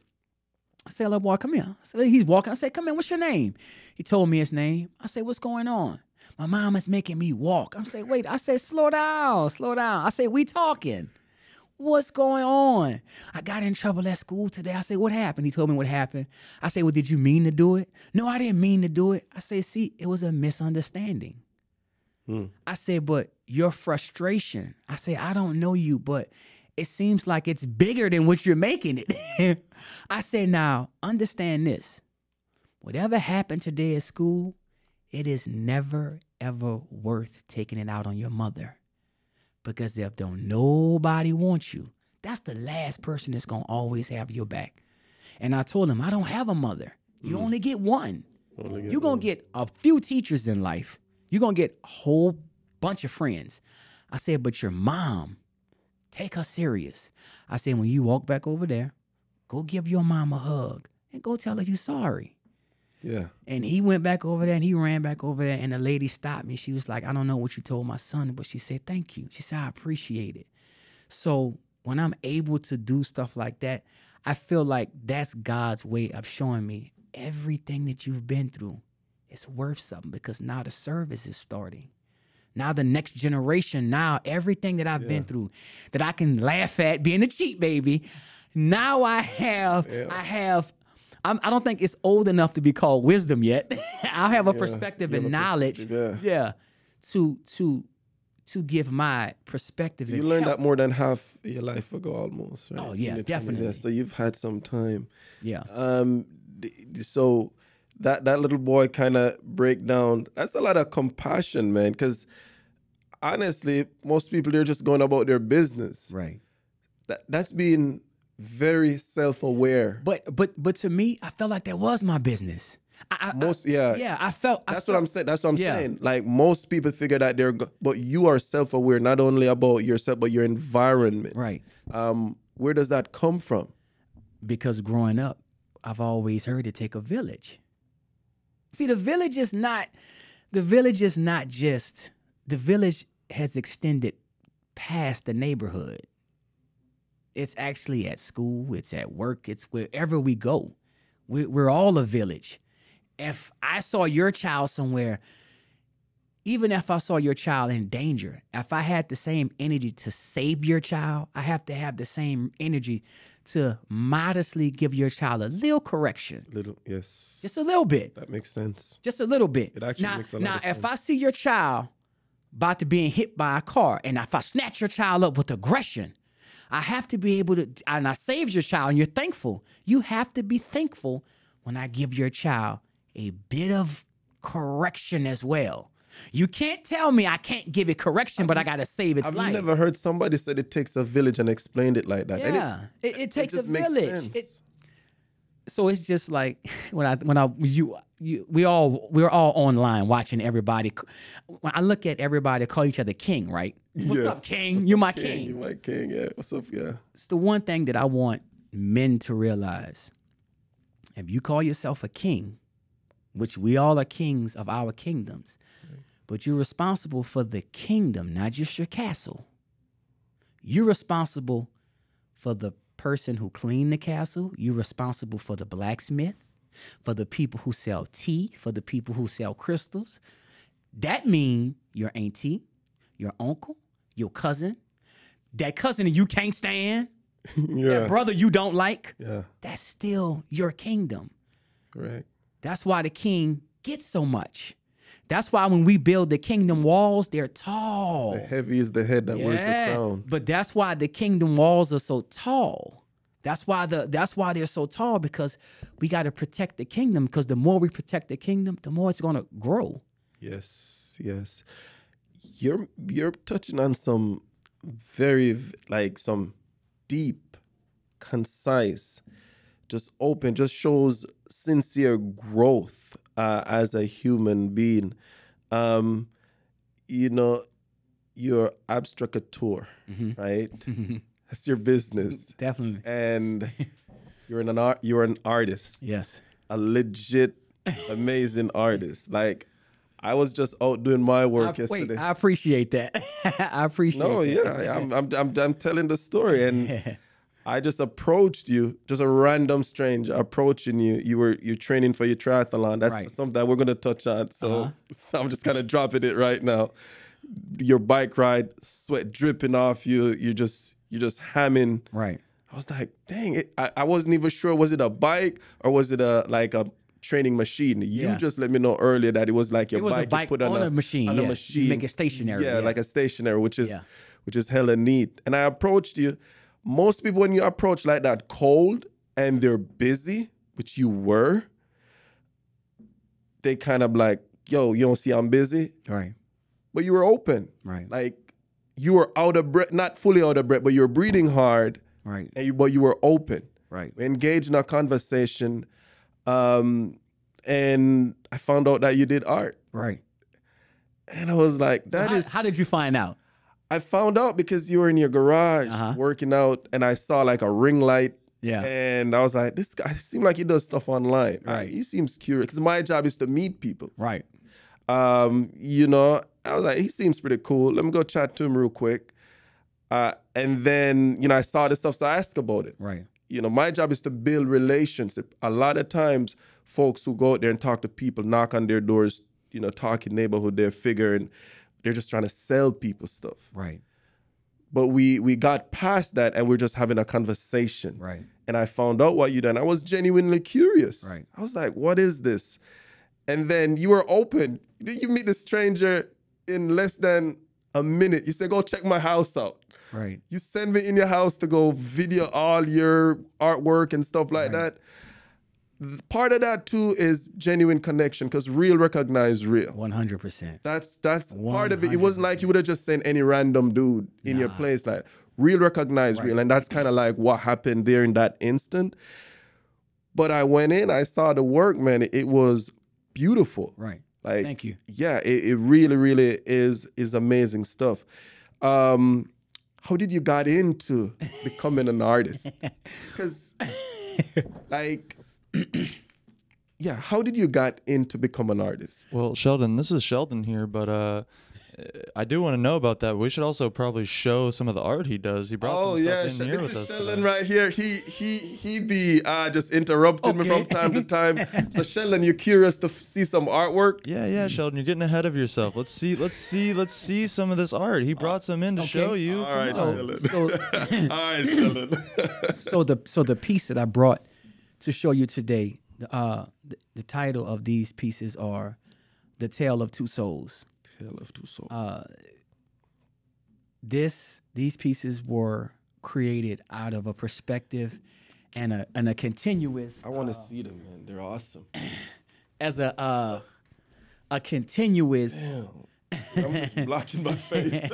I said, little boy, come here. So he's walking. I said, come here, what's your name? He told me his name. I said, what's going on? My mom is making me walk. I said, wait. I said, slow down, slow down. I said, we talking. What's going on? I got in trouble at school today. I said, what happened? He told me what happened. I said, well, did you mean to do it? No, I didn't mean to do it. I said, see, it was a misunderstanding. I said, but your frustration, I said, I don't know you, but it seems like it's bigger than what you're making it. I said, now, understand this. Whatever happened today at school, it is never, ever worth taking it out on your mother. Because if don't nobody want you, that's the last person that's going to always have your back. And I told him, I don't have a mother. You only get one. You're going to get a few teachers in life. You're going to get a whole bunch of friends. I said, but your mom, take her serious. I said, when you walk back over there, go give your mom a hug and go tell her you're sorry. Yeah. And he went back over there and he ran back over there and the lady stopped me. She was like, I don't know what you told my son, but she said, thank you. She said, I appreciate it. So when I'm able to do stuff like that, I feel like that's God's way of showing me everything that you've been through is worth something because now the service is starting. Now the next generation, now everything that I've been through that I can laugh at being a cheat baby. Now I don't think it's old enough to be called wisdom yet. I'll have a perspective and knowledge. To give my perspective. You learned that more than half your life ago almost, right? Oh yeah, definitely. So you've had some time. Yeah. So that little boy kind of break down. That's a lot of compassion, man. Because honestly, most people, they're just going about their business. Right. That's being very self-aware. But to me, I felt like that was my business. I felt. That's what I'm saying. That's what I'm saying. Like most people figure that but you are self-aware not only about yourself but your environment. Right. Where does that come from? Because growing up, I've always heard it take a village. See, the village has extended past the neighborhood. It's actually at school, it's at work, it's wherever we go. We're all a village. If I saw your child somewhere, even if I saw your child in danger, if I had the same energy to save your child, I have to have the same energy to modestly give your child a little correction. Yes. Just a little bit. That makes sense. Just a little bit. It actually makes a lot of sense. If I see your child about to being hit by a car, and if I snatch your child up with aggression, I have to be able to, and I saved your child and you're thankful. You have to be thankful when I give your child a bit of correction as well. You can't tell me I can't give it correction, but I got to save its life. I've never heard somebody said it takes a village and explained it like that. Yeah, it takes a village. So it's just like we're all online watching everybody. When I look at everybody, call each other king, right? What's up, king? You're my king. You're my king. Yeah. What's up? Yeah. It's the one thing that I want men to realize. If you call yourself a king, which we all are kings of our kingdoms, but you're responsible for the kingdom, not just your castle. You're responsible for the person who cleaned the castle. You're responsible for the blacksmith, for the people who sell tea, for the people who sell crystals. That means your auntie, your uncle, your cousin, that cousin that you can't stand, that brother you don't like. Yeah. That's still your kingdom. Correct. That's why the king gets so much. That's why when we build the kingdom walls, they're tall. So heavy is the head that wears the crown. But that's why the kingdom walls are so tall. That's why they're so tall, because we got to protect the kingdom, because the more we protect the kingdom, the more it's going to grow. Yes, yes. You're touching on some very some deep, concise, just open, just shows sincere growth as a human being. You know, you're abstracateur, right? That's your business. Definitely. And you're an artist. Yes. A legit, amazing artist. Like, I was just out doing my work yesterday. Wait, I appreciate that. I appreciate that. I'm telling the story, and I just approached you, just a random stranger approaching you. You're training for your triathlon. That's something that we're gonna touch on. So I'm just kind of dropping it right now. Your bike ride, sweat dripping off you. You're just hamming. Right. I was like, dang it. I wasn't even sure, was it a bike or was it a training machine? You just let me know earlier that it was like your bike is put on a machine. On a machine. You make it stationary. Yeah, like a stationary, which is hella neat. And I approached you. Most people, when you approach like that cold and they're busy, which you were, they kind of like, yo, you don't see I'm busy? Right. But you were open. Right. Like, you were out of breath, not fully out of breath, but you were breathing hard. Right. But you were open. Right. We engaged in a conversation. And I found out that you did art. Right. And I was like, how did you find out? I found out because you were in your garage working out, and I saw like a ring light. Yeah. And I was like, this guy seems like he does stuff online. Right. He seems curious, because my job is to meet people. Right. You know, I was like, he seems pretty cool. Let me go chat to him real quick. And then, you know, I saw this stuff, so I asked about it. Right. You know, my job is to build relationship. A lot of times, folks who go out there and talk to people, knock on their doors, you know, talking neighborhood, they're figuring they're just trying to sell people stuff. Right. But we got past that, and we're just having a conversation. Right. And I found out what you done. I was genuinely curious. Right. I was like, what is this? And then you were open. You meet the stranger in less than a minute. You said, go check my house out. Right. You send me in your house to go video all your artwork and stuff like that. Part of that too is genuine connection, because real recognize real. 100%. That's part of it. It wasn't like you would have just sent any random dude in your place. Like, real recognize real. And that's kind of like what happened there in that instant. But I went in, I saw the work, man. It was beautiful. Right. Like, thank you. Yeah, it really, really is amazing stuff. How did you got into becoming an artist? Because, like, yeah, how did you got into become an artist? Well, Sheldon, this is Sheldon here, but I do want to know about that. We should also probably show some of the art he does. He brought some stuff in here with us. Sheldon right here. He be just interrupting me from time to time. So Sheldon, you curious to see some artwork? Yeah, Sheldon, you're getting ahead of yourself. Let's see some of this art. He brought some in to show you. All right, Sheldon. All right, Sheldon. So the piece that I brought to show you today, the title of these pieces are "The Tale of Two Souls." Tale of Two Souls. These pieces were created out of a perspective and a continuous. I want to see them, man. They're awesome. As a continuous. Damn. I'm just blocking my face.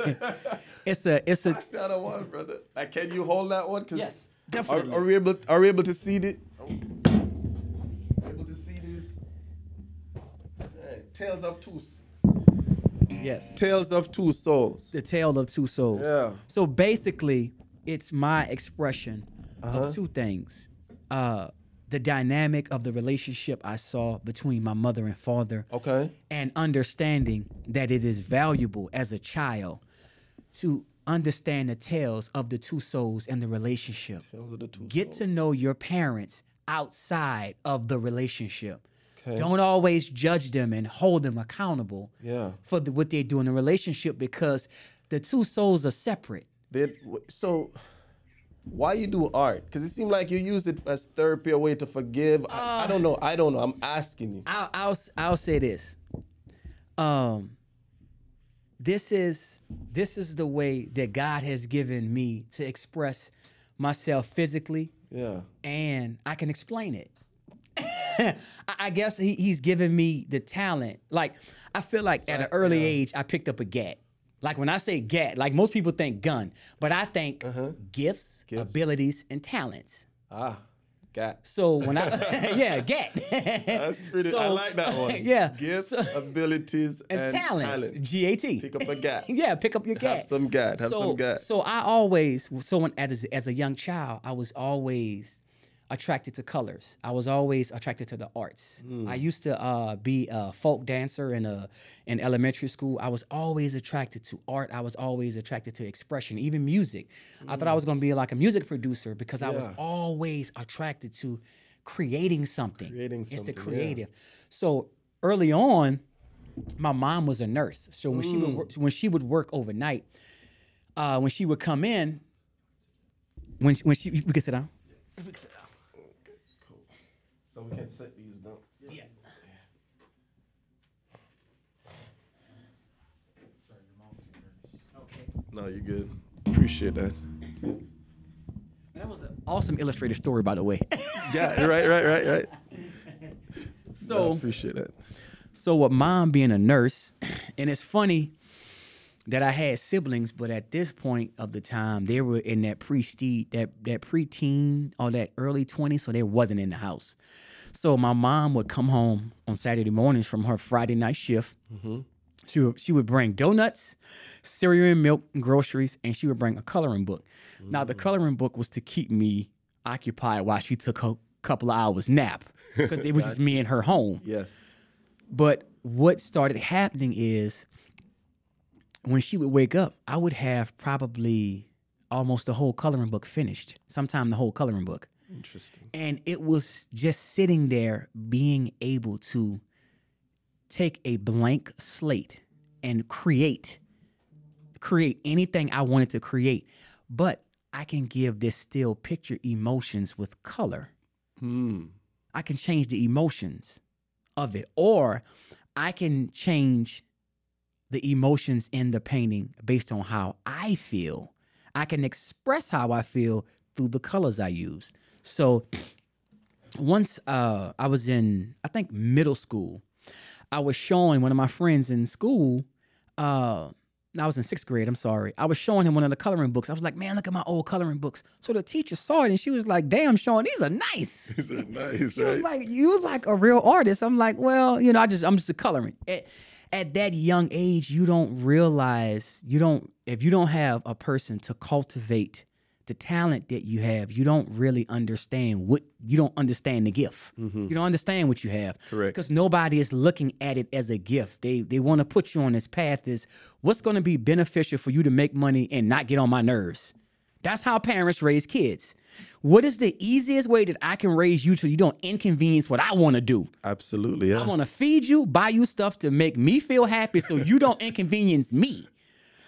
It's That's the other one, brother. Like, can you hold that one? Yes, definitely. Are we able to see it? Able to see this? Tales of Two. Yes. Tales of Two Souls. The Tale of Two Souls. Yeah. So basically, it's my expression of two things. The dynamic of the relationship I saw between my mother and father. Okay. And understanding that it is valuable as a child to understand the tales of the two souls and the relationship. Tales of the Two Get Souls. to know your parents outside of the relationship. Okay. Don't always judge them and hold them accountable for what they do in a relationship, because the two souls are separate. So why you do art? Because it seemed like you use it as therapy, a way to forgive. I don't know. I'm asking you. I'll say this. This is the way that God has given me to express myself physically. Yeah. And I can explain it. I guess he's given me the talent. Like, I feel like at an early age, I picked up a gat. Like, when I say gat, like most people think gun, but I think gifts, abilities, and talents. Gat. So when I, yeah, GAT. That's pretty. I like that one. Yeah. Gifts, abilities, And talent. GAT. Pick up a gat. Yeah, pick up your GAT. Have some gat. Have some gat. So I always, as a young child, I was always attracted to colors. I was always attracted to the arts. I used to be a folk dancer in elementary school. I was always attracted to art. I was always attracted to expression, even music. I thought I was going to be like a music producer because I was always attracted to creating something. It's the creative. So early on, my mom was a nurse. So when she would work overnight, when she would come in, we can sit down. We can sit down. So we can set these down. Yeah. Okay. No, you're good. Appreciate that. That was an awesome illustrated story, by the way. Yeah, right. So No, appreciate that. So with mom being a nurse, and it's funny that I had siblings, but at this point of the time, they were in that that preteen or that early 20s, so they wasn't in the house. So my mom would come home on Saturday mornings from her Friday night shift. She would bring donuts, cereal and milk, and groceries, and she would bring a coloring book. Now the coloring book was to keep me occupied while she took a couple of hours nap because it was just me and her home. Yes. But what started happening is when she would wake up, I would have probably almost the whole coloring book finished, sometime the whole coloring book. Interesting. And it was just sitting there being able to take a blank slate and create anything I wanted to create. But I can give this still picture emotions with color. I can change the emotions of it, or I can change the emotions in the painting based on how I feel. I can express how I feel through the colors I use. So once I was in, I think, middle school, I was showing one of my friends in school, I was in 6th grade, I'm sorry. I was showing him one of the coloring books. I was like, man, look at my old coloring books. So the teacher saw it and she was like, damn, Sean, these are nice. These are nice, She was like, you like a real artist. I'm like, well, I'm just a coloring. At that young age, you don't realize, if you don't have a person to cultivate the talent that you have, you don't really understand you don't understand the gift. You don't understand what you have. Correct. Because nobody is looking at it as a gift. They want to put you on this path is what's going to be beneficial for you to make money and not get on my nerves. That's how parents raise kids. What is the easiest way that I can raise you so you don't inconvenience what I want to do? Absolutely, yeah. I want to feed you, buy you stuff to make me feel happy so you don't inconvenience me.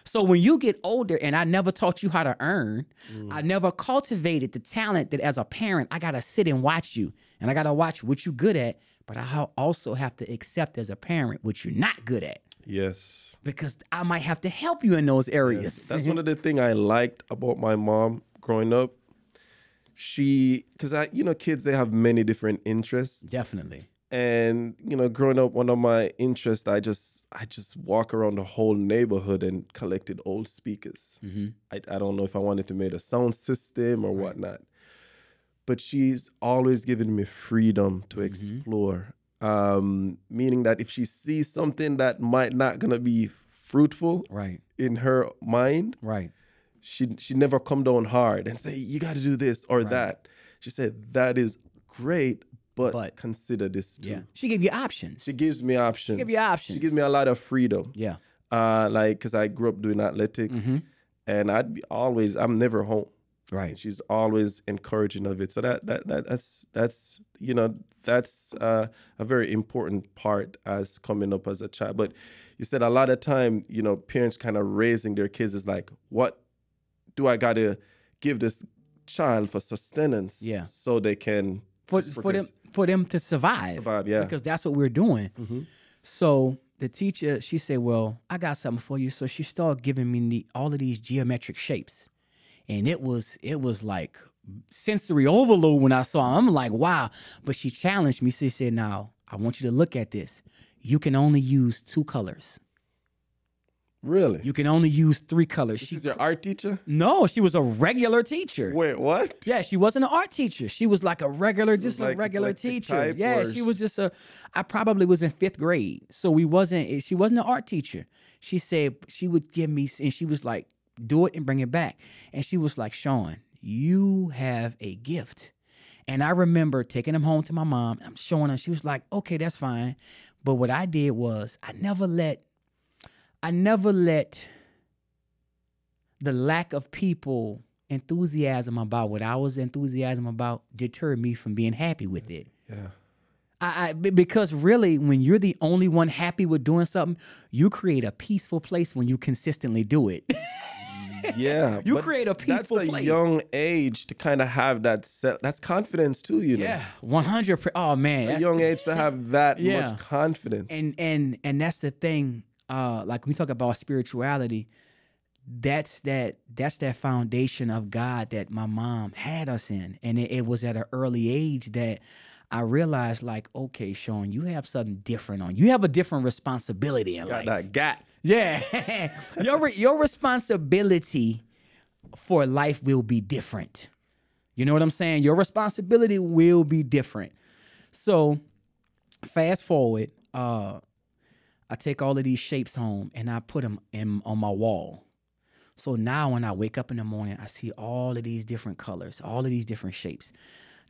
So when you get older and I never taught you how to earn, I never cultivated the talent that as a parent, I got to sit and watch you and I got to watch what you're good at, but I also have to accept as a parent what you're not good at. Yes. Because I might have to help you in those areas. Yes. That's one of the things I liked about my mom growing up. Because kids, they have many different interests. Definitely. And, growing up, one of my interests, I just walk around the whole neighborhood and collected old speakers. I don't know if I wanted to make a sound system or whatnot. But she's always given me freedom to explore. Meaning that if she sees something that might not going to be fruitful in her mind, she never come down hard and say, you got to do this or that. She said, that is great. But consider this too. Yeah. She gave you options. She gives me options. She gives you options. She gives me a lot of freedom. Yeah. Because I grew up doing athletics, and I'm never home. Right. And she's always encouraging of it. So that's a very important part as coming up as a child. But you said a lot of time, parents kind of raising their kids is like, what do I got to give this child for sustenance? Yeah. So they can for them to survive. Survive, yeah. Because that's what we're doing. So the teacher, she said, well, I got something for you. So she started giving me all of these geometric shapes. And it was like sensory overload when I saw them. I'm like, wow. But she challenged me. She said, now, I want you to look at this. You can only use 2 colors. Really? You can only use 3 colors. She's your art teacher? No, she was a regular teacher. Wait, what? Yeah, she wasn't an art teacher. She was like a regular, just a like regular eclectic teacher. type, Yeah, or she was just I probably was in 5th grade. So she wasn't an art teacher. She said she would give me, and she was like, do it and bring it back. And she was like, Sean, you have a gift. And I remember taking him home to my mom. I'm showing her. She was like, okay, that's fine. But what I did was I never let the lack of people enthusiasm about what I was enthusiasm about deter me from being happy with it. Yeah. Because really, when you're the only one happy with doing something, you create a peaceful place when you consistently do it. Yeah. You but create a peaceful that's a place. young age to kind of have that that's confidence too, you know. Yeah, 100%. Oh man, It's a young age to have that much confidence. And that's the thing. Like when we talk about spirituality, that's that foundation of God that my mom had us in, and it was at an early age that I realized, like, okay, Sean, you have something different on. You have a different responsibility in life. Got that gap. Yeah, your responsibility for life will be different. You know what I'm saying? Your responsibility will be different. So, fast forward, I take all of these shapes home and I put them on my wall. So now when I wake up in the morning, I see all of these different colors, all of these different shapes.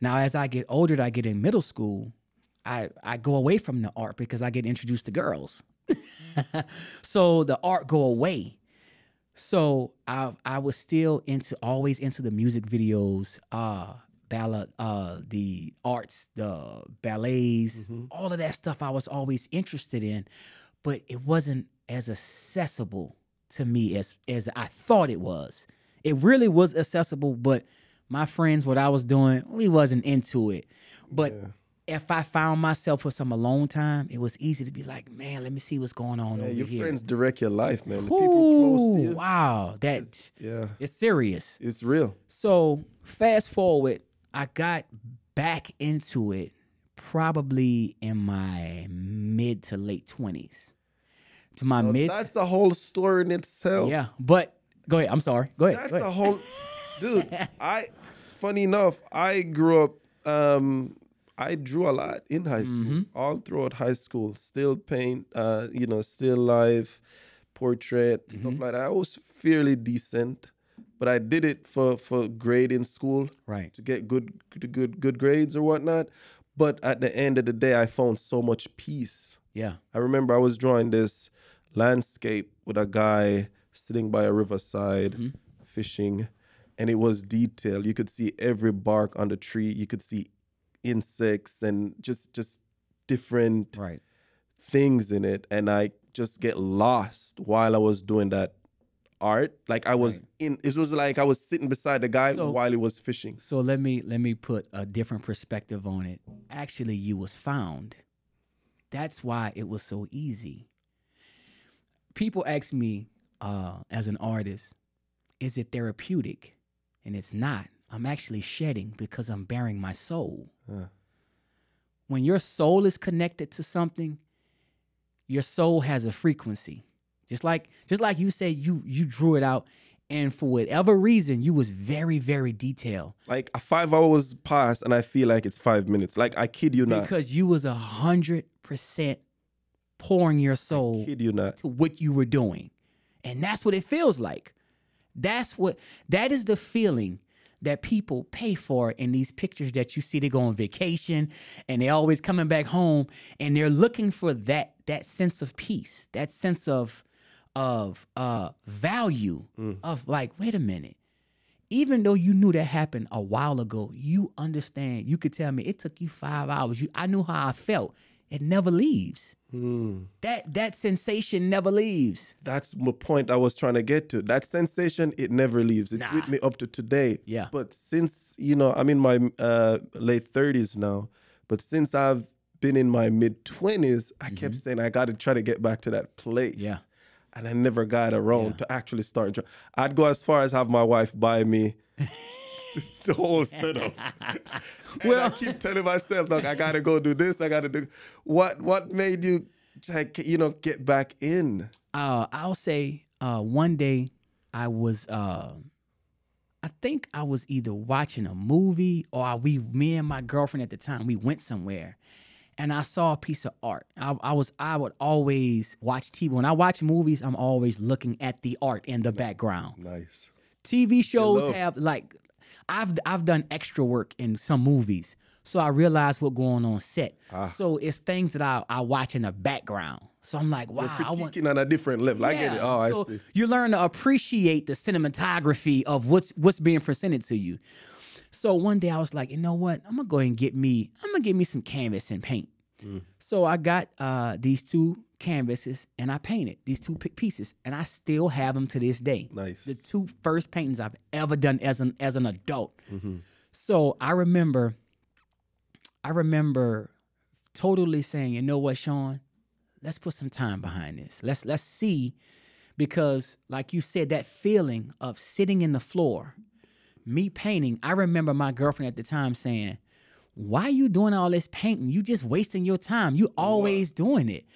Now, as I get older, I get in middle school, I go away from the art because I get introduced to girls. So the art go away. So I was still always into the music videos, ballad, the arts, the ballets, all of that stuff I was always interested in, but it wasn't as accessible to me as I thought it was. It really was accessible, but my friends, what I was doing, we wasn't into it. But if I found myself with some alone time, it was easy to be like, man, let me see what's going on over your here. friends direct your life, man. The people close to you. Wow, it's serious. It's real. So fast forward, I got back into it probably in my mid to late 20s. To my mid. That's a whole story in itself. Yeah, but go ahead. I'm sorry. Go ahead. That's a whole, dude. Funny enough, I grew up. I drew a lot in high school, all throughout high school. Still paint, still life, portrait, stuff like that. I was fairly decent, but I did it for grade in school, right, to get good grades or whatnot. But at the end of the day, I found so much peace. Yeah, I remember I was drawing this landscape with a guy sitting by a riverside, fishing, and it was detailed. You could see every bark on the tree. You could see insects and just different things in it, and I just get lost while I was doing that art. Like I was it was like I was sitting beside the guy while he was fishing. So let me put a different perspective on it. Actually, you was found. That's why it was so easy. People ask me, as an artist, is it therapeutic? And it's not. I'm actually shedding because I'm bearing my soul. When your soul is connected to something, your soul has a frequency. Just like you said, you drew it out, and for whatever reason, you was very, very detailed. Like 5 hours passed, and I feel like it's 5 minutes. Like I kid you not. Because you was 100% pouring your soul to what you were doing, and that's what it feels like. That is the feeling that people pay for in these pictures that you see. They go on vacation and they're always coming back home and they're looking for that sense of peace, that sense of value, of like, wait a minute, even though you knew that happened a while ago, you understand. You could tell me it took you 5 hours. I knew how I felt. It never leaves. That sensation never leaves. That's the point I was trying to get to. That sensation, it never leaves. It's with me up to today. Yeah. But since, I'm in my late 30s now, but since I've been in my mid 20s, I kept saying I got to try to get back to that place. Yeah. And I never got around to actually start. I'd go as far as have my wife buy me the whole setup. Well, I keep telling myself, look, I gotta go do this. I gotta do. What made you, get back in? I'll say one day I was I think I was either watching a movie or me and my girlfriend at the time, we went somewhere and I saw a piece of art. I would always watch TV. When I watch movies, I'm always looking at the art in the background. Nice. TV shows have like I've done extra work in some movies. So I realized what's going on set. So it's things that I watch in the background. So I'm like, wow. You're critiquing on a different level. I get it. Oh, so I see. You learn to appreciate the cinematography of what's being presented to you. So one day I was like, you know what? I'm gonna go ahead and get me some canvas and paint. So I got these 2 canvases and I painted these 2 pieces, and I still have them to this day. Nice. The 2 first paintings I've ever done as an adult. So I remember totally saying, you know what, Sean, let's put some time behind this. Let's see, because like you said, that feeling of sitting in the floor, me painting. I remember my girlfriend at the time saying, why are you doing all this painting? You just wasting your time. You always doing it.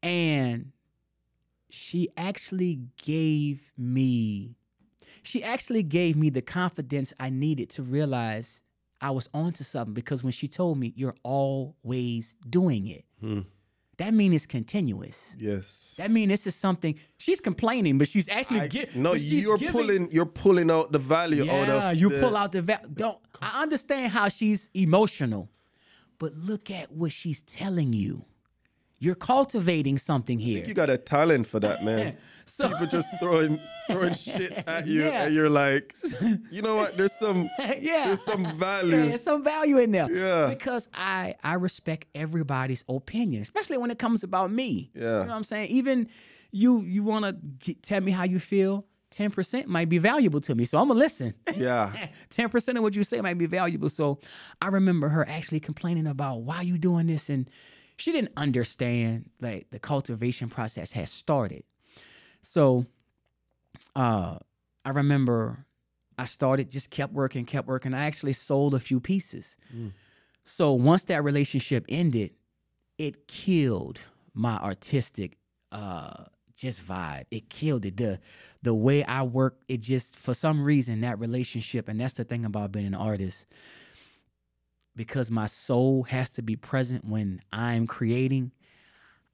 And she actually gave me the confidence I needed to realize I was onto something, because when she told me you're always doing it, that means it's continuous. Yes. That means this is something she's complaining, but she's actually you're pulling out the value out of pull out the value. I understand how she's emotional, but look at what she's telling you. You're cultivating something here. You got a talent for that, man. So people just throwing shit at you, and you're like, you know what? There's some value. There's some value in there. Yeah. Because I respect everybody's opinion, especially when it comes about me. Yeah. You know what I'm saying? Even you want to tell me how you feel, 10% might be valuable to me. So I'm going to listen. Yeah. 10% of what you say might be valuable. So I remember her actually complaining about, why you doing this? And she didn't understand like the cultivation process has started. So I remember I started, just kept working. I actually sold a few pieces. So once that relationship ended, it killed my artistic just vibe. It killed it. The way I work, it just, for some reason, that relationship, and that's the thing about being an artist, because my soul has to be present when I'm creating,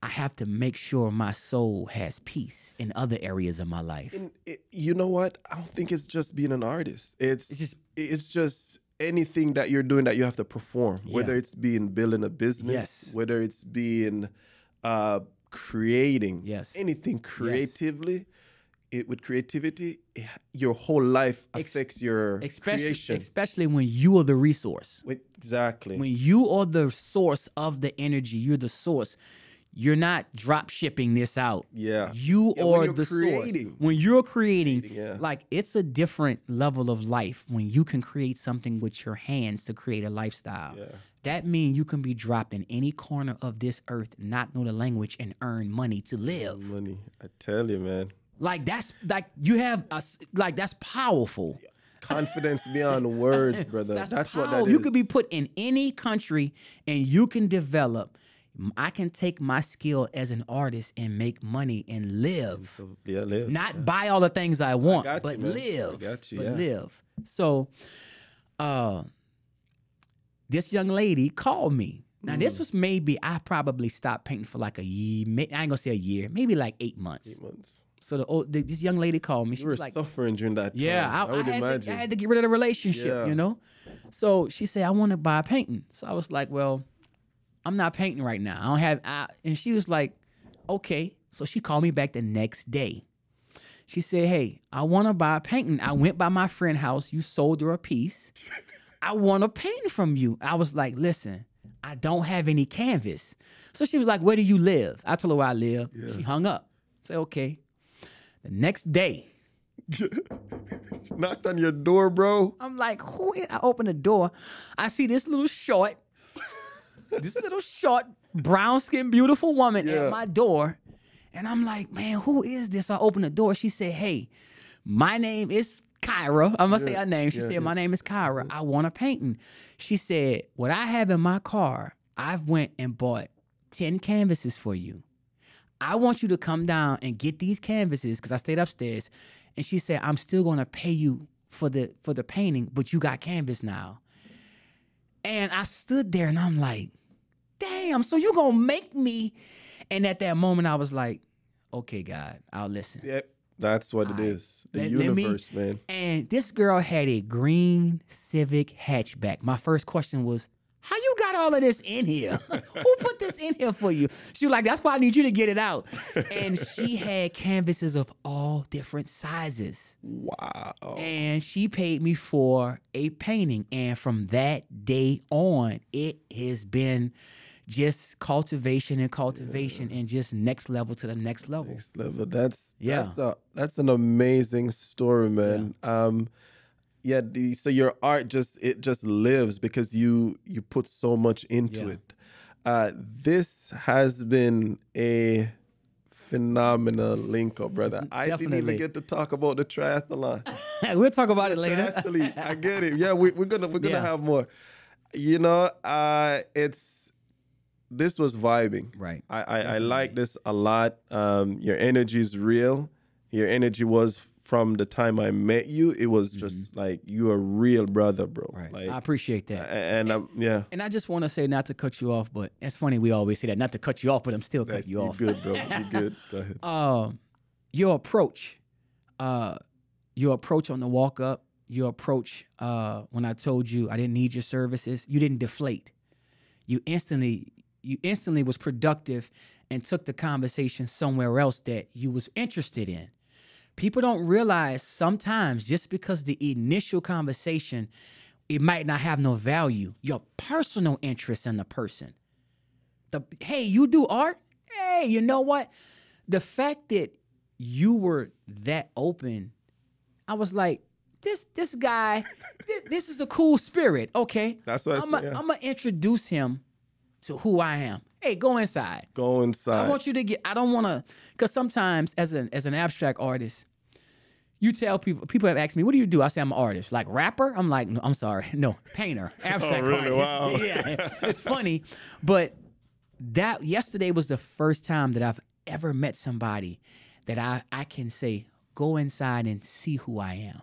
I have to make sure my soul has peace in other areas of my life. You know what? I don't think it's just being an artist. It's just anything that you're doing that you have to perform, whether it's building a business, whether it's being creating, anything creatively. With creativity, your whole life affects your creation. Especially when you are the resource. Exactly. When you are the source of the energy, you're the source. You're not drop shipping this out. Yeah. You are the creating. source. When you're creating, like, it's a different level of life when you can create something with your hands to create a lifestyle. Yeah. That means you can be dropped in any corner of this earth, not know the language, and earn money to live. Money. I tell you, man. Like, that's like you have that's powerful. Confidence beyond words, brother. That's what that is. You could be put in any country and you can develop. I can take my skill as an artist and make money and live. Live. Not buy all the things I want, but live. I got you, live. So this young lady called me. Now, this was maybe, I probably stopped painting for like a year. I ain't gonna say a year, maybe like 8 months. 8 months. So this young lady called me. She was like, suffering during that time. Yeah, I would imagine. I had to get rid of the relationship, you know? So she said, I want to buy a painting. So I was like, well, I'm not painting right now. I don't have, and she was like, okay. So she called me back the next day. She said, hey, I want to buy a painting. I went by my friend's house. You sold her a piece. I want a painting from you. I was like, listen, I don't have any canvas. So she was like, where do you live? I told her where I live. Yeah. She hung up. I said, okay. The next day. Knocked on your door, bro. I'm like, who is? I open the door. I see this little short, brown-skinned, beautiful woman at my door. And I'm like, man, who is this? I open the door. She said, hey, my name is Kyra. I'm going to say her name. She said, my name is Kyra. I want a painting. She said, what I have in my car, I've went and bought 10 canvases for you. I want you to come down and get these canvases, because I stayed upstairs. And she said, I'm still going to pay you for the painting, but you got canvas now. And I stood there and I'm like, damn, so you going to make me? And at that moment, I was like, okay, God, I'll listen. Yep. That's what it is. The universe, man. And this girl had a green Civic hatchback. My first question was, how you got all of this in here? Who put this in here for you? She was like, that's why I need you to get it out. And she had canvases of all different sizes. Wow. And she paid me for a painting. And from that day on, it has been just cultivation and just next level to the next level. Next level. That's an amazing story, man. Yeah. So your art just lives because you put so much into it. This has been a phenomenal link up, brother. I didn't even get to talk about the triathlon. We'll talk about it later. Triathlete. I get it. Yeah, we're gonna have more. You know, this was vibing. Right. I like this a lot. Your energy is real. Your energy was from the time I met you. It was just like, you're a real brother, bro. Right. Like, I appreciate that. And yeah. And I just want to say, not to cut you off, but it's funny, we always say that, not to cut you off, but I'm still cutting you off. You're good, bro. You're good. Go ahead. Your approach on the walk up, your approach when I told you I didn't need your services, you didn't deflate. You instantly was productive and took the conversation somewhere else that you was interested in. People don't realize sometimes just because the initial conversation, it might not have no value, your personal interest in the person. Hey, you do art? Hey, you know what? The fact that you were that open, I was like, this guy, this is a cool spirit. Okay. That's what I'm going to introduce him to who I am. Hey, go inside. Go inside. I want you to I don't want to, because sometimes as an abstract artist, you tell people have asked me, what do you do? I say, I'm an artist. Like rapper? I'm like, no, I'm sorry. No, painter, abstract artist. Wow. Yeah, it's funny. But that yesterday was the first time that I've ever met somebody that I can say, go inside and see who I am.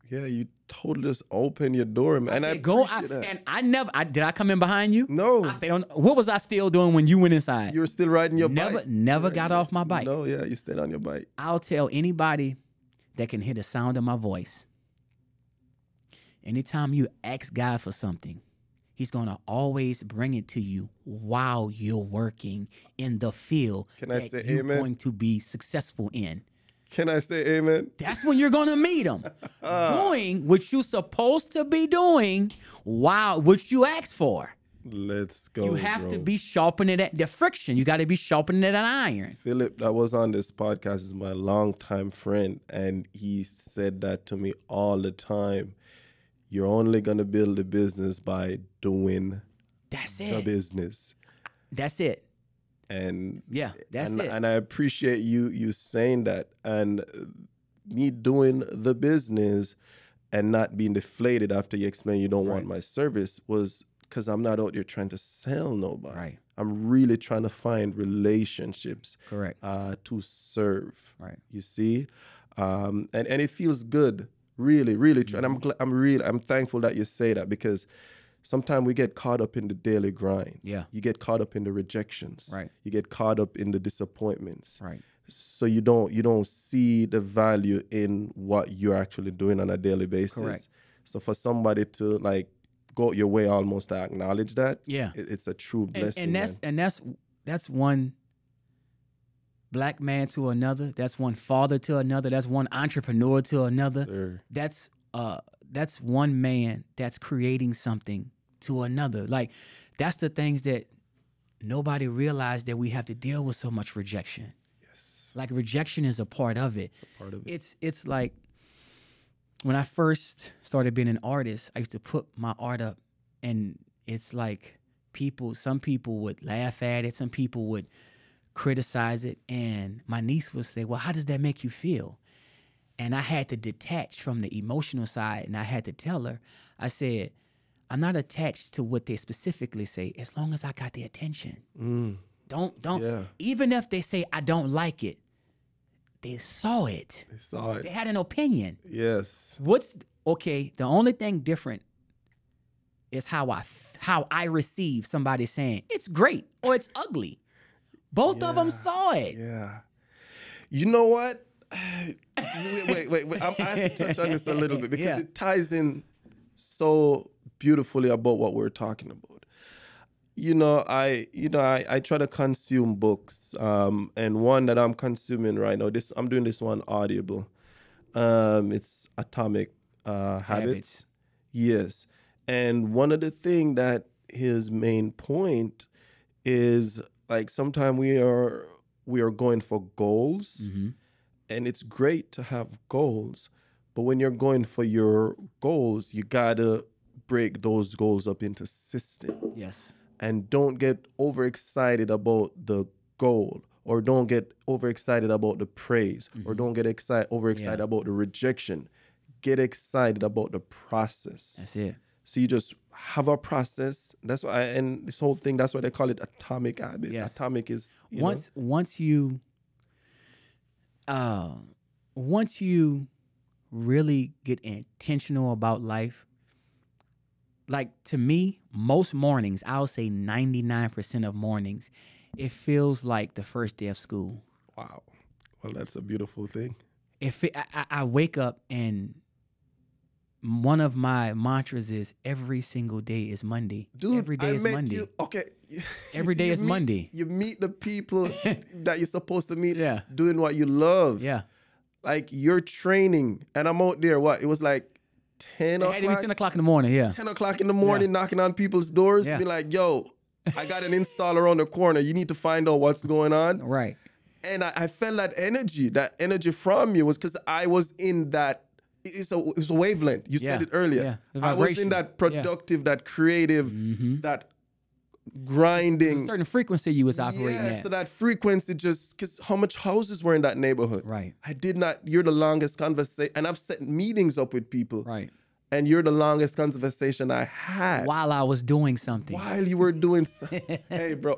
Yeah, you totally just open your door, man. I appreciate that. And I never, did I come in behind you? No. I stayed on. What was I still doing when you went inside? You were still riding your bike. Never got off my bike. No, yeah, you stayed on your bike. I'll tell anybody that can hear the sound of my voice. Anytime you ask God for something, He's going to always bring it to you while you're working in the field that you're going to be successful in. Can I say amen? That's when you're going to meet him. Doing what you're supposed to be doing while what you asked for. Let's go. You have to be sharpening the friction. You got to be sharpening an iron. Philip, that was on this podcast, is my longtime friend, and he said that to me all the time. You're only going to build a business by doing the business. That's it. And yeah, that's it. And I appreciate you saying that. And me doing the business and not being deflated after you explain you don't want my service was because I'm not out there trying to sell nobody. Right. I'm really trying to find relationships. Correct. To serve. Right. You see, and it feels good. Really, really. And I'm thankful that you say that, because sometimes we get caught up in the daily grind. Yeah. You get caught up in the rejections. Right. You get caught up in the disappointments. Right. So you don't see the value in what you're actually doing on a daily basis. Correct. So for somebody to like go your way almost to acknowledge that, it's a true blessing. And that's one Black man to another. That's one father to another. That's one entrepreneur to another. Sir. That's one man that's creating something to another. Like, that's the things that nobody realized, that we have to deal with so much rejection. Yes. Like, rejection is a part of it. It's a part of it. It's like when I first started being an artist, I used to put my art up, and it's like some people would laugh at it. Some people would criticize it. And my niece would say, well, how does that make you feel? And I had to detach from the emotional side, and I had to tell her, I said, I'm not attached to what they specifically say, as long as I got their attention. Don't. Yeah. Even if they say I don't like it, they saw it. I saw They it. had an opinion. Yes. Okay? The only thing different is how I receive somebody saying it's great or it's ugly. Both of them saw it. Yeah. You know what? Wait. I have to touch on this a little bit because it ties in so beautifully about what we're talking about. I try to consume books, and one that I'm consuming right now. I'm doing this one Audible. It's Atomic Habits. Yes, and one of the thing that his main point is like sometimes we are going for goals, and it's great to have goals, but when you're going for your goals, you gotta break those goals up into systems. Yes. And don't get overexcited about the goal, or don't get overexcited about the praise, or don't get overexcited about the rejection. Get excited about the process. That's it. So you just have a process. That's why, and this whole thing, that's why they call it atomic habit. Yes. Atomic is once you really get intentional about life. Like to me, most mornings, I'll say 99% of mornings, it feels like the first day of school. Wow. Well, that's a beautiful thing. I wake up and one of my mantras is every single day is Monday. Dude, every day is Monday. Every day is Monday. You meet the people that you're supposed to meet doing what you love. Yeah. Like you're training, and I'm out there, it was like 10 o'clock? It had to be 10 o'clock in the morning, 10 o'clock in the morning, knocking on people's doors, be like, yo, I got an install around the corner. You need to find out what's going on. Right. And I felt that energy from you was because I was in that, it's a wavelength. You said it earlier. Yeah. I was in that productive, that creative, that grinding. There's a certain frequency you was operating at. So that frequency because how much houses were in that neighborhood? Right. You're the longest conversation, and I've set meetings up with people. Right. And you're the longest conversation I had. While I was doing something. While you were doing something. Hey, bro.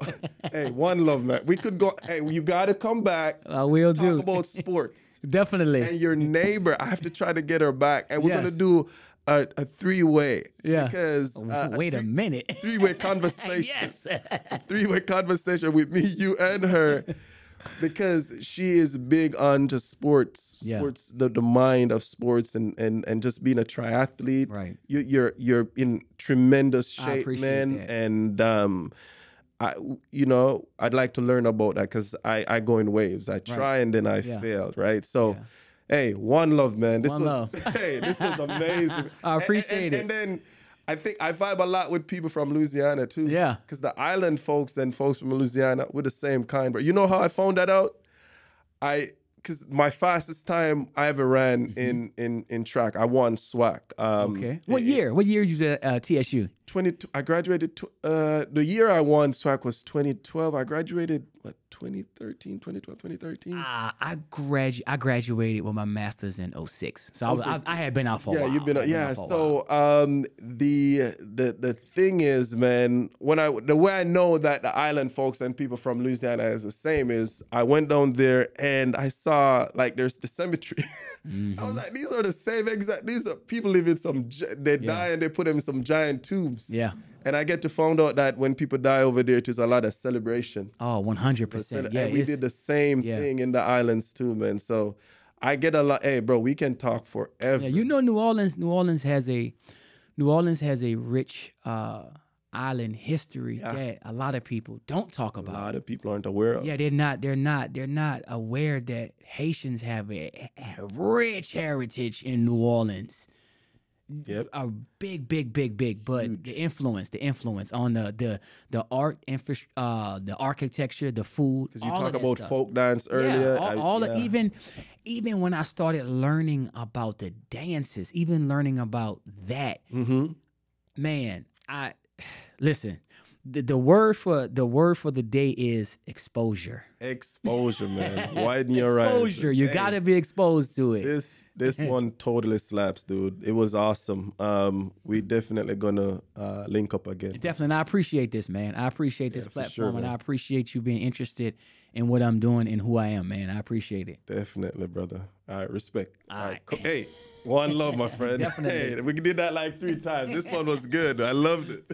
Hey, one love, man. We could go. Hey, you got to come back. I will talk about sports. Definitely. And your neighbor, I have to try to get her back. And we're going to do a three-way. Yeah. Because. Wait a minute. Three-way conversation. Yes. A three-way conversation with me, you, and her. Because she is big on just sports, the mind of sports, and just being a triathlete. Right. You're in tremendous shape, I appreciate man. that. And I'd like to learn about that because I go in waves. I try and then I fail. Right. So, hey, one love, man. This was amazing. I appreciate it. And then I think I vibe a lot with people from Louisiana too. Yeah. Because the island folks and folks from Louisiana, we're the same kind. But you know how I found that out? Because my fastest time I ever ran in track, I won SWAC. Okay. What year? What year you was at TSU? 22. I graduated. The year I won SWAC was 2012. I graduated 2013, 2012, 2013. I graduated with my master's in 06. So I had been out for a while. You've been out. Yeah. So the thing is, man, the way I know that the island folks and people from Louisiana is the same is I went down there and I saw like there's the cemetery. I was like, these are the same exact. These are people live in they die and they put them in some giant tubes. Yeah. And I get to find out that when people die over there, it is a lot of celebration. Oh, 100%. Yeah, and we did the same thing in the islands too, man. So I get a lot. Hey, bro, we can talk forever. Yeah, you know, New Orleans has a rich island history that a lot of people don't talk about. A lot of people aren't aware of. Yeah, they're not aware that Haitians have a rich heritage in New Orleans. Yep. A big, but huge. the influence on the art, the architecture, the food. Because you talk about folk dance earlier. Even when I started learning about the dances, even learning about that, man, listen. The word for the day is exposure. Exposure, man. Widen your eyes. Exposure. You gotta be exposed to it. This one totally slaps, dude. It was awesome. We definitely gonna link up again. Definitely. And I appreciate this, man. I appreciate this platform, sure, and man. I appreciate you being interested in what I'm doing and who I am, man. I appreciate it. Definitely, brother. All right, respect. All right. Cool. Hey, one love, my friend. Definitely. Hey, we did that like 3 times. This one was good. I loved it.